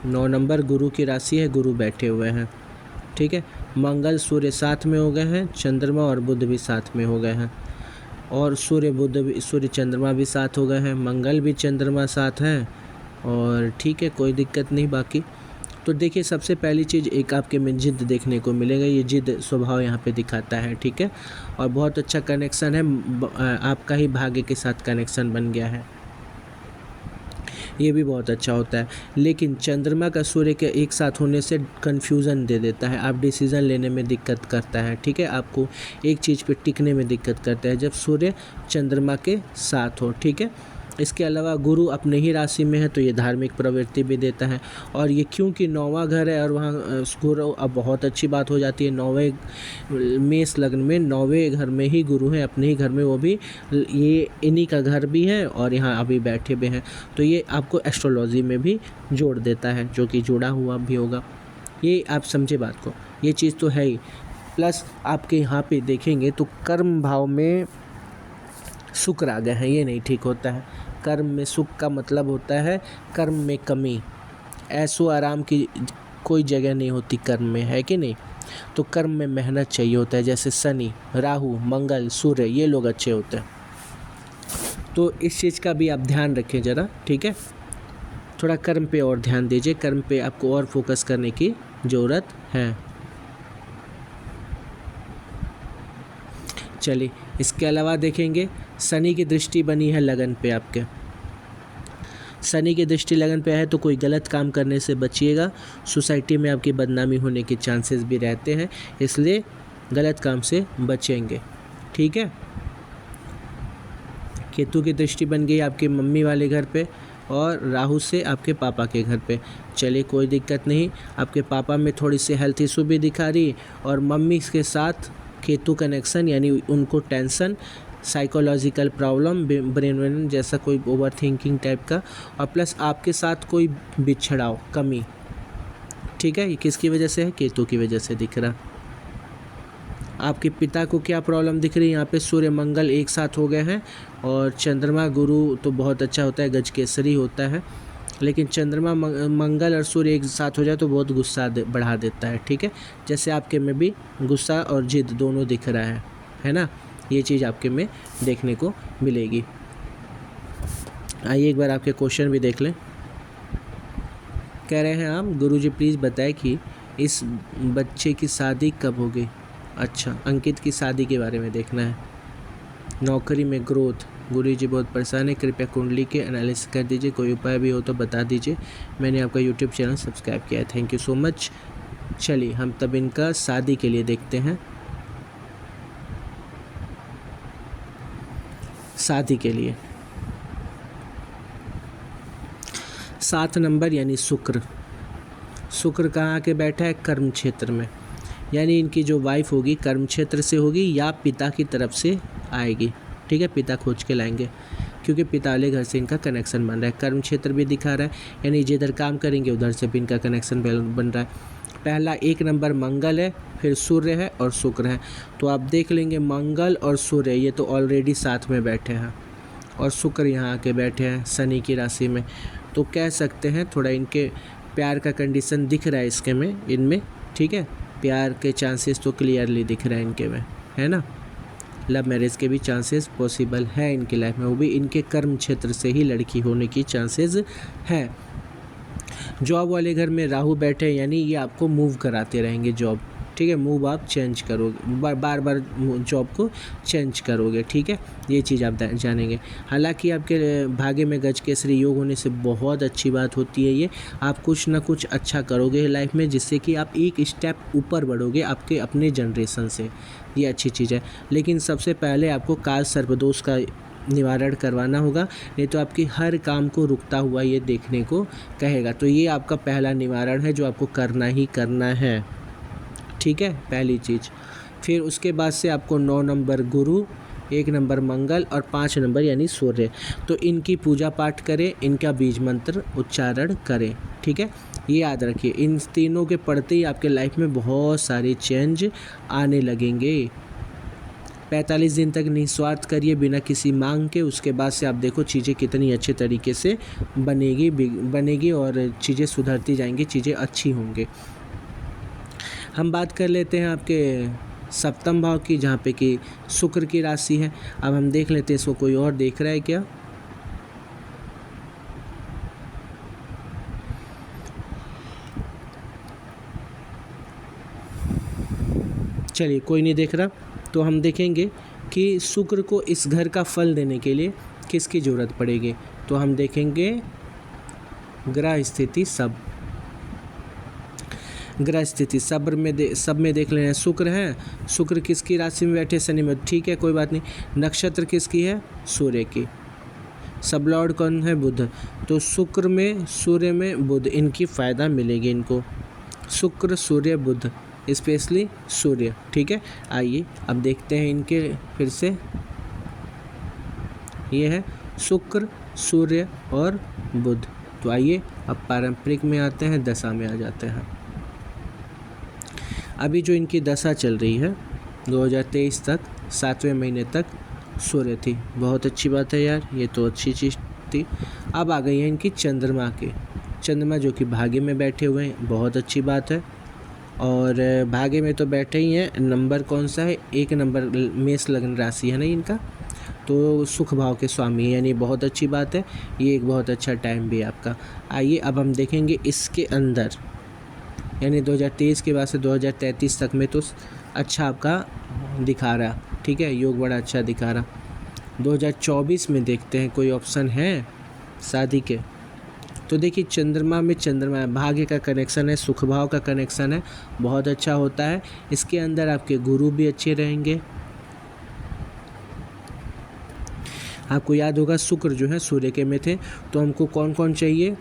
9 नंबर गुरु की राशि है, गुरु बैठे हुए हैं। ठीक है, मंगल सूर्य साथ में हो गए हैं, चंद्रमा और बुध भी साथ में हो गए हैं, और सूर्य चंद्रमा भी साथ हो गए हैं, मंगल भी चंद्रमा साथ हैं, और ठीक है, कोई दिक्कत नहीं। बाकी तो देखिए, सबसे पहली चीज़ एक आपके में जिद देखने को मिलेगा, ये जिद स्वभाव यहाँ पे दिखाता है। ठीक है, और बहुत अच्छा कनेक्शन है, आपका ही भाग्य के साथ कनेक्शन बन गया है, ये भी बहुत अच्छा होता है। लेकिन चंद्रमा का सूर्य के एक साथ होने से कन्फ्यूज़न दे देता है, आप डिसीज़न लेने में दिक्कत करता है। ठीक है, आपको एक चीज़ पे टिकने में दिक्कत करता है जब सूर्य चंद्रमा के साथ हो। ठीक है, इसके अलावा गुरु अपने ही राशि में है तो ये धार्मिक प्रवृत्ति भी देता है। और ये क्योंकि 9वां घर है और वहाँ गुरु, अब बहुत अच्छी बात हो जाती है 9वें मेष लग्न में 9वें घर में ही गुरु है, अपने ही घर में, वो भी ये इन्हीं का घर भी है और यहाँ अभी बैठे भी हैं। तो ये आपको एस्ट्रोलॉजी में भी जोड़ देता है, जो कि जुड़ा हुआ भी होगा। ये आप समझे बात को, ये चीज़ तो है ही। प्लस आपके यहाँ पे देखेंगे तो कर्म भाव में शुक्र आ गए हैं, ये नहीं ठीक होता है। कर्म में सुख का मतलब होता है कर्म में कमी, ऐसो आराम की कोई जगह नहीं होती कर्म में, है कि नहीं। तो कर्म में मेहनत चाहिए होता है, जैसे शनि, राहु, मंगल, सूर्य, ये लोग अच्छे होते हैं। तो इस चीज़ का भी आप ध्यान रखें ज़रा, ठीक है। थोड़ा कर्म पे और ध्यान दीजिए, कर्म पे आपको और फोकस करने की ज़रूरत है। चलिए, इसके अलावा देखेंगे शनि की दृष्टि बनी है लगन पे आपके। शनि की दृष्टि लगन पे है तो कोई गलत काम करने से बचिएगा। सोसाइटी में आपकी बदनामी होने के चांसेस भी रहते हैं, इसलिए गलत काम से बचेंगे, ठीक है। केतु की दृष्टि बन गई आपके मम्मी वाले घर पे और राहु से आपके पापा के घर पे। चलिए, कोई दिक्कत नहीं। आपके पापा में थोड़ी सी हेल्थ इशू भी दिखा रही और मम्मी के साथ केतु कनेक्शन, यानी उनको टेंशन, साइकोलॉजिकल प्रॉब्लम, ब्रेन जैसा कोई ओवर थिंकिंग टाइप का, और प्लस आपके साथ कोई बिछड़ाव, कमी, ठीक है। ये किसकी वजह से है? केतु की वजह से दिख रहा। आपके पिता को क्या प्रॉब्लम दिख रही है? यहाँ पे सूर्य मंगल एक साथ हो गए हैं और चंद्रमा गुरु तो बहुत अच्छा होता है, गजकेसरी होता है, लेकिन चंद्रमा मंगल और सूर्य एक साथ हो जाए तो बहुत गुस्सा बढ़ा देता है, ठीक है। जैसे आपके में भी गुस्सा और जिद दोनों दिख रहा है ना। ये चीज़ आपके में देखने को मिलेगी। आइए एक बार आपके क्वेश्चन भी देख लें। कह रहे हैं आप, गुरुजी प्लीज़ बताएं कि इस बच्चे की शादी कब होगी। अच्छा, अंकित की शादी के बारे में देखना है। नौकरी में ग्रोथ, गुरुजी बहुत परेशान है, कृपया कुंडली के एनालिसिस कर दीजिए, कोई उपाय भी हो तो बता दीजिए। मैंने आपका यूट्यूब चैनल सब्सक्राइब किया है, थैंक यू सो मच। चलिए, हम तब इनका शादी के लिए देखते हैं। शादी के लिए 7 नंबर यानी शुक्र। शुक्र कहाँ आके बैठा है? कर्म क्षेत्र में, यानी इनकी जो वाइफ होगी कर्म क्षेत्र से होगी या पिता की तरफ से आएगी, ठीक है। पिता खोज के लाएंगे क्योंकि पिता वाले घर से इनका कनेक्शन बन रहा है। कर्म क्षेत्र भी दिखा रहा है, यानी जिधर काम करेंगे उधर से भी इनका कनेक्शन बन रहा है। पहला 1 नंबर मंगल है, फिर सूर्य है और शुक्र है। तो आप देख लेंगे मंगल और सूर्य ये तो ऑलरेडी साथ में बैठे हैं और शुक्र यहाँ आके बैठे हैं शनि की राशि में। तो कह सकते हैं थोड़ा इनके प्यार का कंडीशन दिख रहा है इसके में, इनमें, ठीक है। प्यार के चांसेस तो क्लियरली दिख रहा है इनके में, है ना। लव मैरिज के भी चांसेस पॉसिबल है इनकी लाइफ में, वो भी इनके कर्म क्षेत्र से ही लड़की होने की चांसेस हैं। जॉब वाले घर में राहु बैठे, यानी ये आपको मूव कराते रहेंगे जॉब, ठीक है। मूव आप चेंज करोगे, बार बार जॉब को चेंज करोगे, ठीक है। ये चीज़ आप जानेंगे। हालांकि आपके भाग्य में गजकेसरी योग होने से बहुत अच्छी बात होती है ये, आप कुछ ना कुछ अच्छा करोगे लाइफ में, जिससे कि आप एक स्टेप ऊपर बढ़ोगे आपके अपने जनरेशन से, ये अच्छी चीज़ है। लेकिन सबसे पहले आपको काल सर्पदोष का निवारण करवाना होगा, नहीं तो आपकी हर काम को रुकता हुआ ये देखने को कहेगा। तो ये आपका पहला निवारण है जो आपको करना ही करना है, ठीक है, पहली चीज़। फिर उसके बाद से आपको 9 नंबर गुरु, 1 नंबर मंगल और 5 नंबर यानी सूर्य, तो इनकी पूजा पाठ करें, इनका बीज मंत्र उच्चारण करें, ठीक है। ये याद रखिए, इन तीनों के पढ़ते ही आपके लाइफ में बहुत सारे चेंज आने लगेंगे। 45 दिन तक निस्वार्थ करिए बिना किसी मांग के, उसके बाद से आप देखो चीज़ें कितनी अच्छे तरीके से बनेगी और चीज़ें सुधरती जाएंगी, चीज़ें अच्छी होंगी। हम बात कर लेते हैं आपके सप्तम भाव की, जहाँ पे कि शुक्र की राशि है। अब हम देख लेते हैं इसको कोई और देख रहा है क्या। चलिए, कोई नहीं देख रहा, तो हम देखेंगे कि शुक्र को इस घर का फल देने के लिए किसकी ज़रूरत पड़ेगी। तो हम देखेंगे ग्रह स्थिति, ग्रह स्थिति सब में देख लें। शुक्र है, शुक्र किसकी राशि में बैठे? शनि में, ठीक है, कोई बात नहीं। नक्षत्र किसकी है? सूर्य की। सब लॉर्ड कौन है? बुध। तो शुक्र में, सूर्य में, बुध, इनकी फ़ायदा मिलेगी इनको, शुक्र, सूर्य, बुध, स्पेशली सूर्य। ठीक है, आइए अब देखते हैं इनके फिर से। ये है शुक्र, सूर्य और बुध। तो आइए अब पारंपरिक में आते हैं, दशा में आ जाते हैं। अभी जो इनकी दशा चल रही है 2023 तक, 7वें महीने तक सूर्य थी। बहुत अच्छी बात है यार, ये तो अच्छी चीज़ थी। अब आ गई है इनकी चंद्रमा की, चंद्रमा जो कि भाग्य में बैठे हुए हैं, बहुत अच्छी बात है। और भाग्य में तो बैठे ही हैं, नंबर कौन सा है? 1 नंबर, मेष लग्न राशि है ना इनका, तो सुख भाव के स्वामी है, यानी बहुत अच्छी बात है। ये एक बहुत अच्छा टाइम भी है आपका। आइए अब हम देखेंगे इसके अंदर, यानी 2023 के बाद से 2033 तक में तो अच्छा आपका दिखा रहा, ठीक है, योग बड़ा अच्छा दिखा रहा। 2024 में देखते हैं कोई ऑप्शन है शादी के। तो देखिए चंद्रमा में चंद्रमा है, भाग्य का कनेक्शन है, सुख भाव का कनेक्शन है, बहुत अच्छा होता है। इसके अंदर आपके गुरु भी अच्छे रहेंगे। आपको याद होगा शुक्र जो है सूर्य के में थे, तो हमको कौन कौन चाहिए?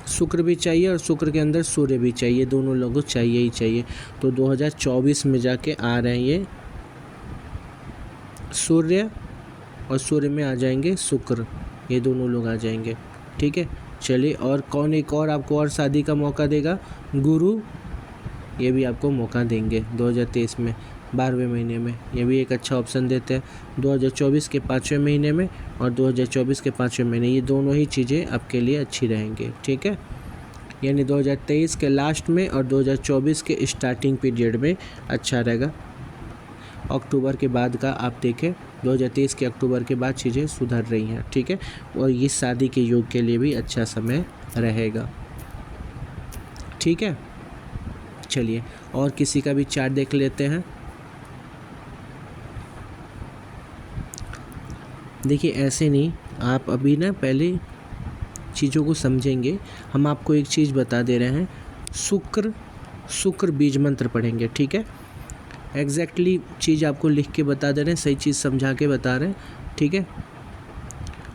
शुक्र भी चाहिए और शुक्र के अंदर सूर्य भी चाहिए, दोनों लोगों चाहिए ही चाहिए। तो 2024 में जाके आ रहे हैं ये सूर्य, और सूर्य में आ जाएंगे शुक्र, ये दोनों लोग आ जाएंगे। ठीक है, चलिए और कौन एक और आपको और शादी का मौका देगा? गुरु, ये भी आपको मौका देंगे 2023 में 12वें महीने में, ये भी एक अच्छा ऑप्शन देते हैं। 2024 के 5वें महीने में और 2024 के 5वें महीने, ये दोनों ही चीज़ें आपके लिए अच्छी रहेंगी। ठीक है, यानी 2023 के लास्ट में और 2024 के स्टार्टिंग पीरियड में अच्छा रहेगा। अक्टूबर के बाद का आप देखें, 2023 के अक्टूबर के बाद चीज़ें सुधर रही हैं। ठीक है, और ये शादी के योग के लिए भी अच्छा समय रहेगा। ठीक है, चलिए और किसी का भी चार्ट देख लेते हैं। देखिए ऐसे नहीं, आप अभी ना पहले चीज़ों को समझेंगे। हम आपको एक चीज़ बता दे रहे हैं, शुक्र बीज मंत्र पढ़ेंगे। ठीक है, एग्जैक्टली चीज़ आपको लिख के बता दे रहे हैं, सही चीज़ समझा के बता रहे हैं। ठीक है,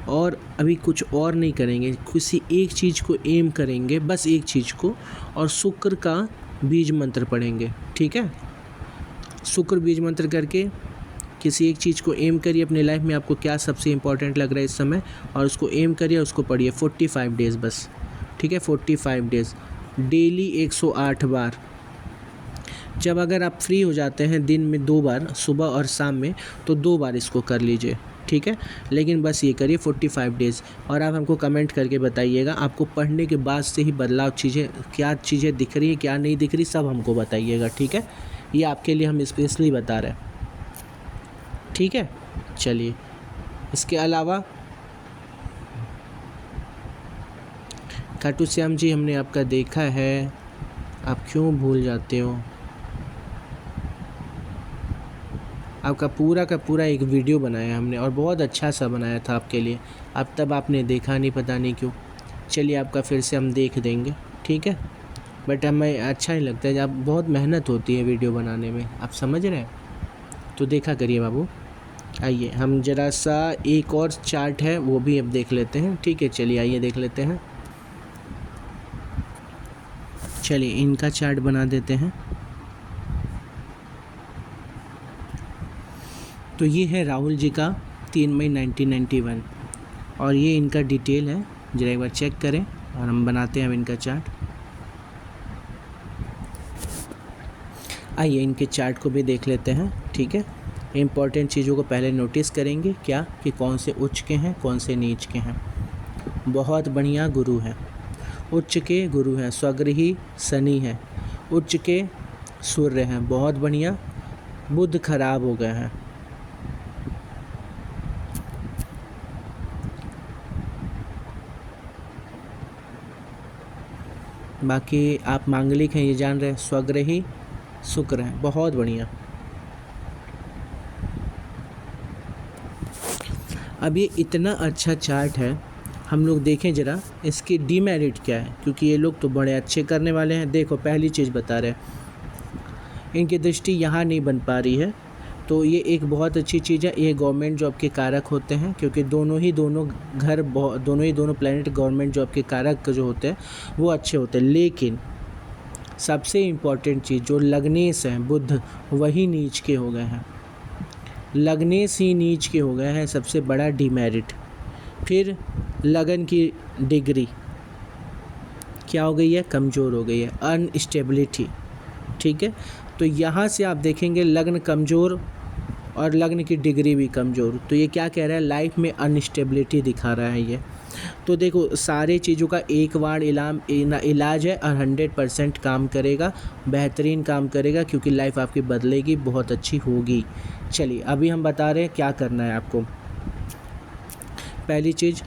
और अभी कुछ और नहीं करेंगे, किसी एक चीज़ को एम करेंगे, बस एक चीज़ को, और शुक्र का बीज मंत्र पढ़ेंगे। ठीक है, शुक्र बीज मंत्र करके किसी एक चीज़ को एम करिए अपनी लाइफ में, आपको क्या सबसे इम्पोर्टेंट लग रहा है इस समय, और उसको एम करिए, उसको पढ़िए 45 डेज़ बस। ठीक है, 45 डेज़ डेली 108 बार। जब अगर आप फ्री हो जाते हैं दिन में 2 बार, सुबह और शाम में, तो 2 बार इसको कर लीजिए। ठीक है, लेकिन बस ये करिए 45 डेज़, और आप हमको कमेंट करके बताइएगा आपको पढ़ने के बाद से ही बदलाव, चीज़ें क्या चीज़ें दिख रही हैं, क्या नहीं दिख रही, सब हमको बताइएगा। ठीक है, ये आपके लिए हम स्पेशली बता रहे हैं। ठीक है, चलिए इसके अलावा खाटू श्याम जी, हमने आपका देखा है, आप क्यों भूल जाते हो? आपका पूरा का पूरा एक वीडियो बनाया हमने, और बहुत अच्छा सा बनाया था आपके लिए, अब तब आपने देखा नहीं, पता नहीं क्यों। चलिए आपका फिर से हम देख देंगे। ठीक है, बट हमें अच्छा नहीं लगता है, जब बहुत मेहनत होती है वीडियो बनाने में, आप समझ रहे हैं, तो देखा करिए बाबू। आइए हम ज़रा सा एक और चार्ट है वो भी अब देख लेते हैं। ठीक है, चलिए आइए देख लेते हैं। चलिए इनका चार्ट बना देते हैं। तो ये है राहुल जी का 3 मई 1991, और ये इनका डिटेल है, जरा एक बार चेक करें, और हम बनाते हैं अब इनका चार्ट। आइए इनके चार्ट को भी देख लेते हैं। ठीक है, इम्पॉर्टेंट चीज़ों को पहले नोटिस करेंगे, क्या कि कौन से उच्च के हैं, कौन से नीच के हैं। बहुत बढ़िया गुरु हैं, उच्च के गुरु हैं, स्वगृही शनि है, उच्च के सूर्य हैं, बहुत बढ़िया। बुध खराब हो गए हैं, बाकी आप मांगलिक हैं ये जान रहे हैं, स्वगृही शुक्र हैं, बहुत बढ़िया। अब ये इतना अच्छा चार्ट है, हम लोग देखें ज़रा इसकी डीमेरिट क्या है, क्योंकि ये लोग तो बड़े अच्छे करने वाले हैं। देखो पहली चीज़ बता रहे हैं, इनकी दृष्टि यहाँ नहीं बन पा रही है, तो ये एक बहुत अच्छी चीज़ है। ये गवर्नमेंट जॉब के कारक होते हैं, क्योंकि दोनों ही दोनों प्लैनेट गवर्नमेंट जॉब के कारक जो होते हैं वो अच्छे होते हैं। लेकिन सबसे इम्पॉर्टेंट चीज़ जो लग्नेश हैं बुध, वही नीच के हो गए हैं। लग्नेश ही नीच के हो गए हैं, सबसे बड़ा डिमेरिट। फिर लगन की डिग्री क्या हो गई है? कमज़ोर हो गई है, अनस्टेबिलिटी। ठीक है, तो यहाँ से आप देखेंगे लग्न कमज़ोर और लग्न की डिग्री भी कमज़ोर, तो ये क्या कह रहा है? लाइफ में अनस्टेबिलिटी दिखा रहा है ये। तो देखो सारे चीज़ों का एक बार इलाज है और 100% काम करेगा, बेहतरीन काम करेगा, क्योंकि लाइफ आपकी बदलेगी, बहुत अच्छी होगी। चलिए अभी हम बता रहे हैं क्या करना है आपको। पहली चीज़,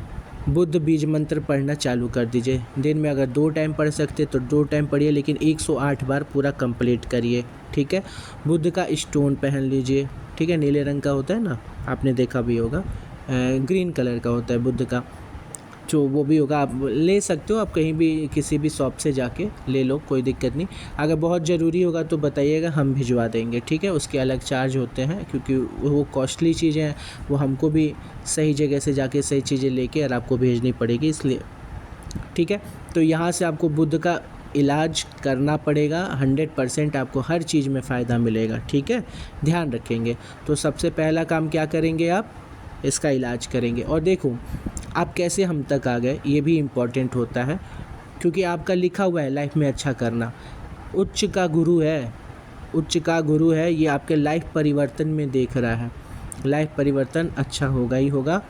बुध बीज मंत्र पढ़ना चालू कर दीजिए। दिन में अगर 2 टाइम पढ़ सकते तो 2 टाइम पढ़िए, लेकिन 108 बार पूरा कंप्लीट करिए। ठीक है, बुध का स्टोन पहन लीजिए। ठीक है, नीले रंग का होता है ना, आपने देखा भी होगा, ग्रीन कलर का होता है बुध का, जो वो भी होगा, आप ले सकते हो, आप कहीं भी किसी भी शॉप से जाके ले लो, कोई दिक्कत नहीं। अगर बहुत ज़रूरी होगा तो बताइएगा, हम भिजवा देंगे। ठीक है, उसके अलग चार्ज होते हैं, क्योंकि वो कॉस्टली चीज़ें हैं, वो हमको भी सही जगह से जाके सही चीज़ें लेके और आपको भेजनी पड़ेगी, इसलिए। ठीक है, तो यहाँ से आपको बुध का इलाज करना पड़ेगा, 100% आपको हर चीज़ में फ़ायदा मिलेगा। ठीक है, ध्यान रखेंगे। तो सबसे पहला काम क्या करेंगे? आप इसका इलाज करेंगे। और देखो आप कैसे हम तक आ गए, ये भी इम्पॉर्टेंट होता है, क्योंकि आपका लिखा हुआ है लाइफ में अच्छा करना। उच्च का गुरु है, उच्च का गुरु है, ये आपके लाइफ परिवर्तन में देख रहा है। लाइफ परिवर्तन अच्छा होगा ही होगा,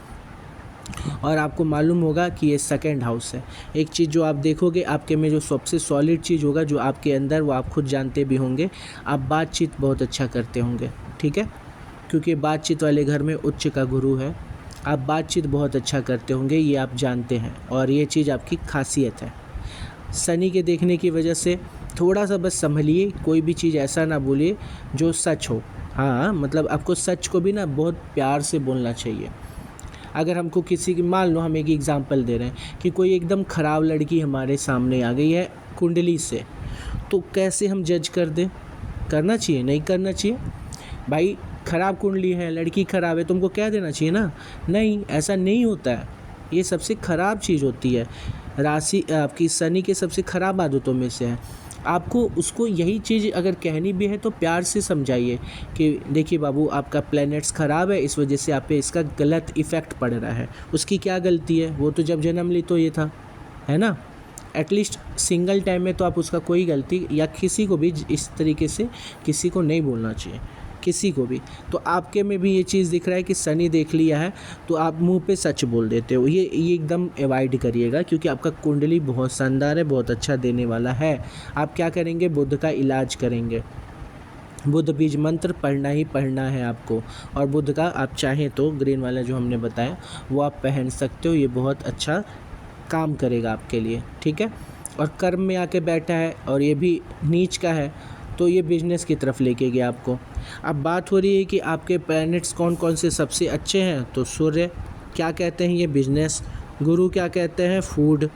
और आपको मालूम होगा कि ये सेकंड हाउस है। एक चीज़ जो आप देखोगे आपके में, जो सबसे सॉलिड चीज़ होगा जो आपके अंदर, वो आप खुद जानते भी होंगे, आप बातचीत बहुत अच्छा करते होंगे। ठीक है, क्योंकि बातचीत वाले घर में उच्च का गुरु है, आप बातचीत बहुत अच्छा करते होंगे, ये आप जानते हैं, और ये चीज़ आपकी खासियत है। शनि के देखने की वजह से थोड़ा सा बस संभलिए, कोई भी चीज़ ऐसा ना बोलिए जो सच हो। हाँ, मतलब आपको सच को भी ना बहुत प्यार से बोलना चाहिए। अगर हमको किसी की, मान लो हम एक एग्ज़ाम्पल दे रहे हैं कि कोई एकदम ख़राब लड़की हमारे सामने आ गई है कुंडली से, तो कैसे हम जज कर दें? करना चाहिए? नहीं करना चाहिए भाई। ख़राब कुंडली है, लड़की ख़राब है, तुमको कह देना चाहिए ना? नहीं, ऐसा नहीं होता है। ये सबसे ख़राब चीज़ होती है। राशि आपकी शनि के सबसे ख़राब आदतों में से है। आपको उसको यही चीज़ अगर कहनी भी है तो प्यार से समझाइए कि देखिए बाबू, आपका प्लैनेट्स ख़राब है, इस वजह से आप पे इसका गलत इफ़ेक्ट पड़ रहा है। उसकी क्या गलती है? वो तो जब जन्म ली तो ये था, है ना? एटलीस्ट सिंगल टाइम में तो आप उसका कोई गलती, या किसी को भी इस तरीके से किसी को नहीं बोलना चाहिए, किसी को भी। तो आपके में भी ये चीज़ दिख रहा है कि शनि देख लिया है तो आप मुंह पे सच बोल देते हो। ये एकदम अवॉइड करिएगा, क्योंकि आपका कुंडली बहुत शानदार है, बहुत अच्छा देने वाला है। आप क्या करेंगे? बुध का इलाज करेंगे। बुध बीज मंत्र पढ़ना ही पढ़ना है आपको, और बुध का आप चाहें तो ग्रीन वाला जो हमने बताया वो आप पहन सकते हो, ये बहुत अच्छा काम करेगा आपके लिए। ठीक है, और कर्म में आके बैठा है और ये भी नीच का है, तो ये बिजनेस की तरफ लेके गया आपको। अब बात हो रही है कि आपके प्लैनेट्स कौन कौन से सबसे अच्छे हैं, तो सूर्य क्या कहते हैं? ये बिजनेस। गुरु क्या कहते हैं? फूड।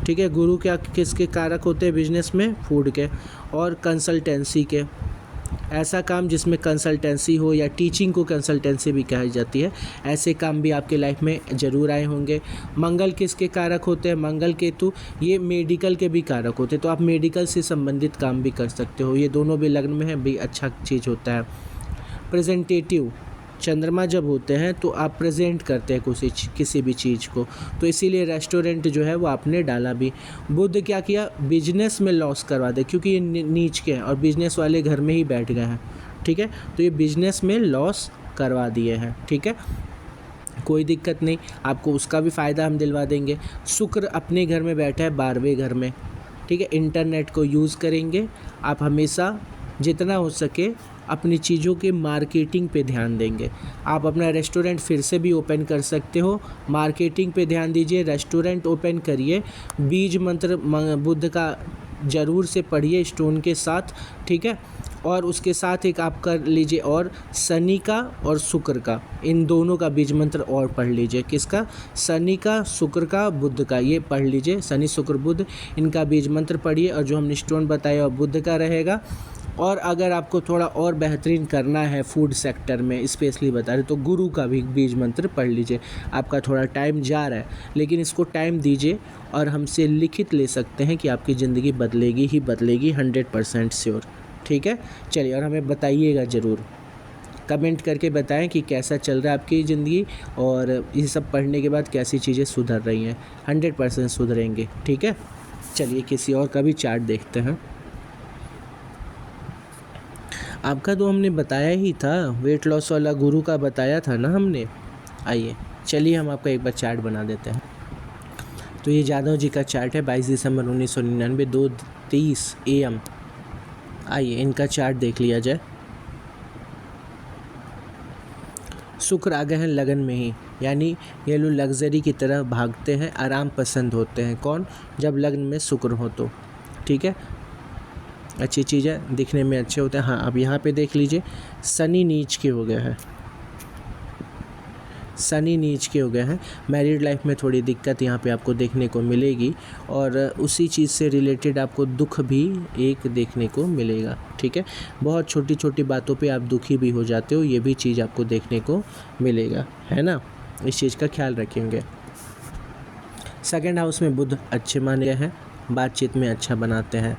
ठीक है, गुरु क्या किसके कारक होते हैं बिजनेस में? फूड के। और कंसल्टेंसी के, ऐसा काम जिसमें कंसल्टेंसी हो, या टीचिंग को कंसल्टेंसी भी कही जाती है, ऐसे काम भी आपके लाइफ में ज़रूर आए होंगे। मंगल किसके कारक होते हैं? मंगल केतु, ये मेडिकल के भी कारक होते हैं, तो आप मेडिकल से संबंधित काम भी कर सकते हो। ये दोनों भी लग्न में है, भी अच्छा चीज़ होता है। प्रेजेंटेटिव, चंद्रमा जब होते हैं तो आप प्रेजेंट करते हैं किसी भी चीज़ को, तो इसीलिए रेस्टोरेंट जो है वो आपने डाला भी। बुध क्या किया? बिजनेस में लॉस करवा दे, क्योंकि ये नीच के हैं और बिजनेस वाले घर में ही बैठ गए हैं। ठीक है, तो ये बिजनेस में लॉस करवा दिए हैं। ठीक है, कोई दिक्कत नहीं, आपको उसका भी फ़ायदा हम दिलवा देंगे। शुक्र अपने घर में बैठा है 12वें घर में। ठीक है, इंटरनेट को यूज़ करेंगे आप, हमेशा जितना हो सके अपनी चीज़ों के मार्केटिंग पे ध्यान देंगे। आप अपना रेस्टोरेंट फिर से भी ओपन कर सकते हो, मार्केटिंग पे ध्यान दीजिए, रेस्टोरेंट ओपन करिए। बीज मंत्र बुध का ज़रूर से पढ़िए स्टोन के साथ। ठीक है, और उसके साथ एक आप कर लीजिए, और शनि का और शुक्र का, इन दोनों का बीज मंत्र और पढ़ लीजिए। किसका? शनि का, शुक्र का, बुध का, ये पढ़ लीजिए। शनि शुक्र बुध, इनका बीज मंत्र पढ़िए, और जो हमने स्टोन बताया और बुध का रहेगा। और अगर आपको थोड़ा और बेहतरीन करना है फूड सेक्टर में स्पेशली बता रहे तो गुरु का भी बीज मंत्र पढ़ लीजिए। आपका थोड़ा टाइम जा रहा है लेकिन इसको टाइम दीजिए और हमसे लिखित ले सकते हैं कि आपकी ज़िंदगी बदलेगी ही बदलेगी 100% श्योर। ठीक है, चलिए, और हमें बताइएगा ज़रूर, कमेंट करके बताएं कि कैसा चल रहा है आपकी ज़िंदगी और ये सब पढ़ने के बाद कैसी चीज़ें सुधर रही हैं। 100% सुधरेंगे। ठीक है, चलिए किसी और का भी चार्ट देखते हैं। आपका तो हमने बताया ही था, वेट लॉस वाला गुरु का बताया था ना हमने। आइए चलिए हम आपका एक बार चार्ट बना देते हैं। तो ये यादव जी का चार्ट है, 22 दिसंबर 1999, 2:30 AM। आइए इनका चार्ट देख लिया जाए। शुक्र आ गए हैं लगन में ही, यानी ये लोग लग्जरी की तरह भागते हैं, आराम पसंद होते हैं। कौन? जब लगन में शुक्र हो तो। ठीक है, अच्छी चीज़ है, दिखने में अच्छे होते हैं। हाँ, अब यहाँ पे देख लीजिए, शनि नीच के हो गए हैं, शनि नीच के हो गए हैं। मैरिड लाइफ में थोड़ी दिक्कत यहाँ पे आपको देखने को मिलेगी और उसी चीज़ से रिलेटेड आपको दुख भी एक देखने को मिलेगा। ठीक है, बहुत छोटी छोटी बातों पे आप दुखी भी हो जाते हो, ये भी चीज़ आपको देखने को मिलेगा, है ना। इस चीज़ का ख्याल रखेंगे। सेकंड हाउस में बुध अच्छे माने गए हैं, बातचीत में अच्छा बनाते हैं।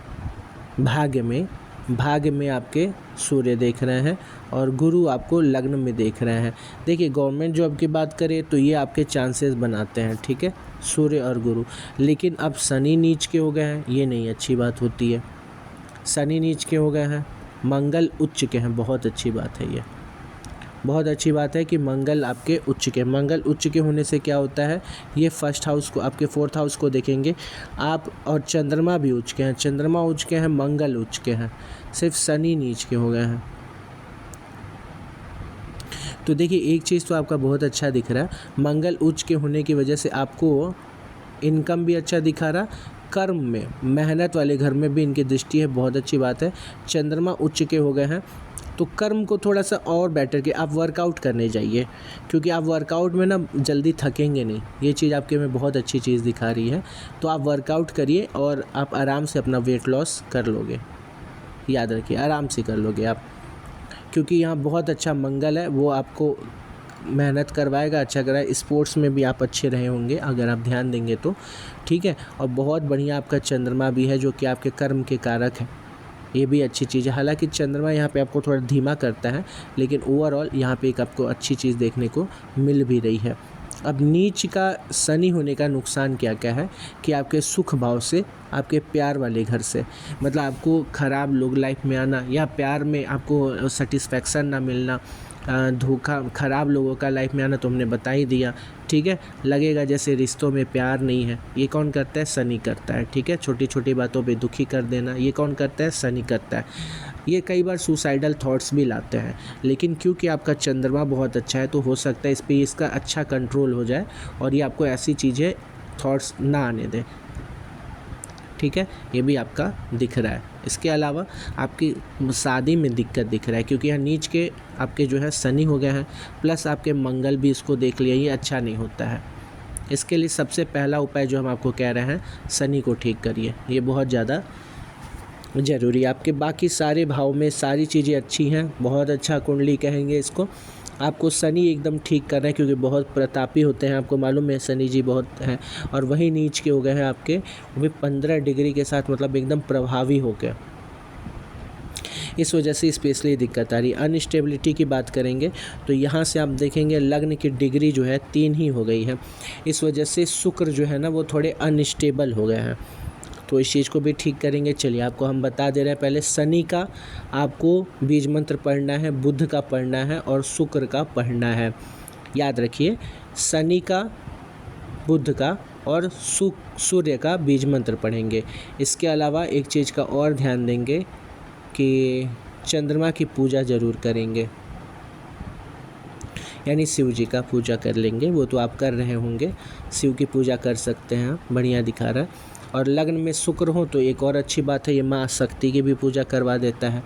भाग्य में आपके सूर्य देख रहे हैं और गुरु आपको लग्न में देख रहे हैं। देखिए, गवर्नमेंट जॉब की बात करें तो ये आपके चांसेस बनाते हैं। ठीक है, सूर्य और गुरु। लेकिन अब शनि नीच के हो गए हैं, ये नहीं अच्छी बात होती है। शनि नीच के हो गए हैं, मंगल उच्च के हैं, बहुत अच्छी बात है। ये बहुत अच्छी बात है कि मंगल आपके उच्च के। मंगल उच्च के होने से क्या होता है, ये फर्स्ट हाउस को, आपके फोर्थ हाउस को देखेंगे आप। और चंद्रमा भी उच्च के हैं, चंद्रमा उच्च के हैं, मंगल उच्च के हैं, सिर्फ शनि नीच के हो गए हैं। तो देखिए, एक चीज़ तो आपका बहुत अच्छा दिख रहा है, मंगल उच्च के होने की वजह से आपको इनकम भी अच्छा दिखा रहा, कर्म में मेहनत वाले घर में भी इनकी दृष्टि है, बहुत अच्छी बात है। चंद्रमा उच्च के हो गए हैं तो कर्म को थोड़ा सा और बेटर के आप वर्कआउट करने जाइए, क्योंकि आप वर्कआउट में ना जल्दी थकेंगे नहीं। ये चीज़ आपके में बहुत अच्छी चीज़ दिखा रही है। तो आप वर्कआउट करिए और आप आराम से अपना वेट लॉस कर लोगे, याद रखिए, आराम से कर लोगे आप, क्योंकि यहाँ बहुत अच्छा मंगल है, वो आपको मेहनत करवाएगा, अच्छा कराए। स्पोर्ट्स में भी आप अच्छे रहे होंगे अगर आप ध्यान देंगे तो। ठीक है, और बहुत बढ़िया आपका चंद्रमा भी है जो कि आपके कर्म के कारक है, ये भी अच्छी चीज़ है। हालांकि चंद्रमा यहाँ पे आपको थोड़ा धीमा करता है, लेकिन ओवरऑल यहाँ पे एक आपको अच्छी चीज़ देखने को मिल भी रही है। अब नीच का शनि होने का नुकसान क्या क्या है कि आपके सुख भाव से, आपके प्यार वाले घर से, मतलब आपको ख़राब लोग लाइफ में आना या प्यार में आपको सेटिस्फेक्शन ना मिलना, धोखा, ख़राब लोगों का लाइफ में आना तो हमने बता ही दिया। ठीक है, लगेगा जैसे रिश्तों में प्यार नहीं है, ये कौन करता है? शनि करता है। ठीक है, छोटी छोटी बातों पे दुखी कर देना, ये कौन करता है? शनि करता है। ये कई बार सुसाइडल थॉट्स भी लाते हैं, लेकिन क्योंकि आपका चंद्रमा बहुत अच्छा है तो हो सकता है इस पर इसका अच्छा कंट्रोल हो जाए और ये आपको ऐसी चीज़ें, थॉट्स ना आने दें। ठीक है, ये भी आपका दिख रहा है। इसके अलावा आपकी शादी में दिक्कत दिख रहा है, क्योंकि यहाँ नीच के आपके जो है शनि हो गए हैं, प्लस आपके मंगल भी इसको देख लिया, ये अच्छा नहीं होता है। इसके लिए सबसे पहला उपाय जो हम आपको कह रहे हैं, शनि को ठीक करिए, ये बहुत ज़्यादा ज़रूरी है। आपके बाकी सारे भाव में सारी चीज़ें अच्छी हैं, बहुत अच्छा कुंडली कहेंगे इसको। आपको शनि एकदम ठीक कर रहे हैं, क्योंकि बहुत प्रतापी होते हैं, आपको मालूम है शनि जी बहुत हैं। और वही नीच के हो गए हैं आपके, वे 15 डिग्री के साथ, मतलब एकदम प्रभावी हो गए। इस वजह से स्पेशली दिक्कत आ रही है। अनस्टेबिलिटी की बात करेंगे तो यहाँ से आप देखेंगे लग्न की डिग्री जो है 3 ही हो गई है। इस वजह से शुक्र जो है ना वो थोड़े अनस्टेबल हो गए हैं, तो इस चीज़ को भी ठीक करेंगे। चलिए आपको हम बता दे रहे हैं, पहले शनि का आपको बीज मंत्र पढ़ना है, बुध का पढ़ना है और शुक्र का पढ़ना है। याद रखिए, शनि का, बुध का और सूर्य का बीज मंत्र पढ़ेंगे। इसके अलावा एक चीज़ का और ध्यान देंगे कि चंद्रमा की पूजा ज़रूर करेंगे, यानी शिव जी का पूजा कर लेंगे। वो तो आप कर रहे होंगे, शिव की पूजा कर सकते हैं, बढ़िया दिखा रहा है। और लग्न में शुक्र हो तो एक और अच्छी बात है, ये माँ शक्ति की भी पूजा करवा देता है।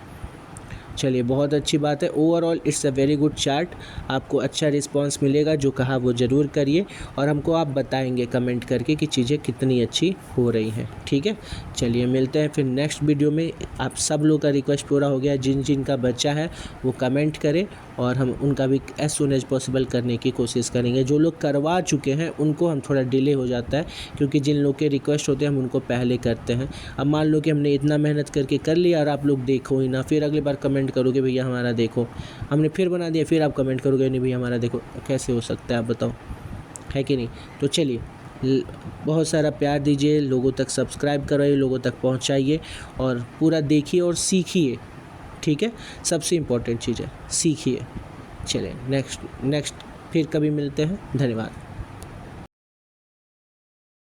चलिए, बहुत अच्छी बात है। Overall it's a very good chart. आपको अच्छा रिस्पांस मिलेगा, जो कहा वो ज़रूर करिए और हमको आप बताएंगे कमेंट करके कि चीज़ें कितनी अच्छी हो रही हैं। ठीक है, चलिए मिलते हैं फिर नेक्स्ट वीडियो में। आप सब लोग का रिक्वेस्ट पूरा हो गया, जिन जिन का बच्चा है वो कमेंट करें और हम उनका भी एज सुन एज पॉसिबल करने की कोशिश करेंगे। जो लोग करवा चुके हैं उनको हम थोड़ा डिले हो जाता है, क्योंकि जिन लोग के रिक्वेस्ट होते हैं हम उनको पहले करते हैं। अब मान लो कि हमने इतना मेहनत करके कर लिया और आप लोग देखो ही ना, फिर अगली बार कमेंट करोगे भैया हमारा देखो, हमने फिर बना दिया, फिर आप कमेंट करोगे नहीं भैया हमारा देखो, कैसे हो सकता है आप बताओ, है कि नहीं। तो चलिए, बहुत सारा प्यार दीजिए, लोगों तक सब्सक्राइब करवाइए, लोगों तक पहुंचाइए और पूरा देखिए और सीखिए। ठीक है, सबसे इम्पोर्टेंट चीज़ है सीखिए। चलिए नेक्स्ट फिर कभी मिलते हैं। धन्यवाद।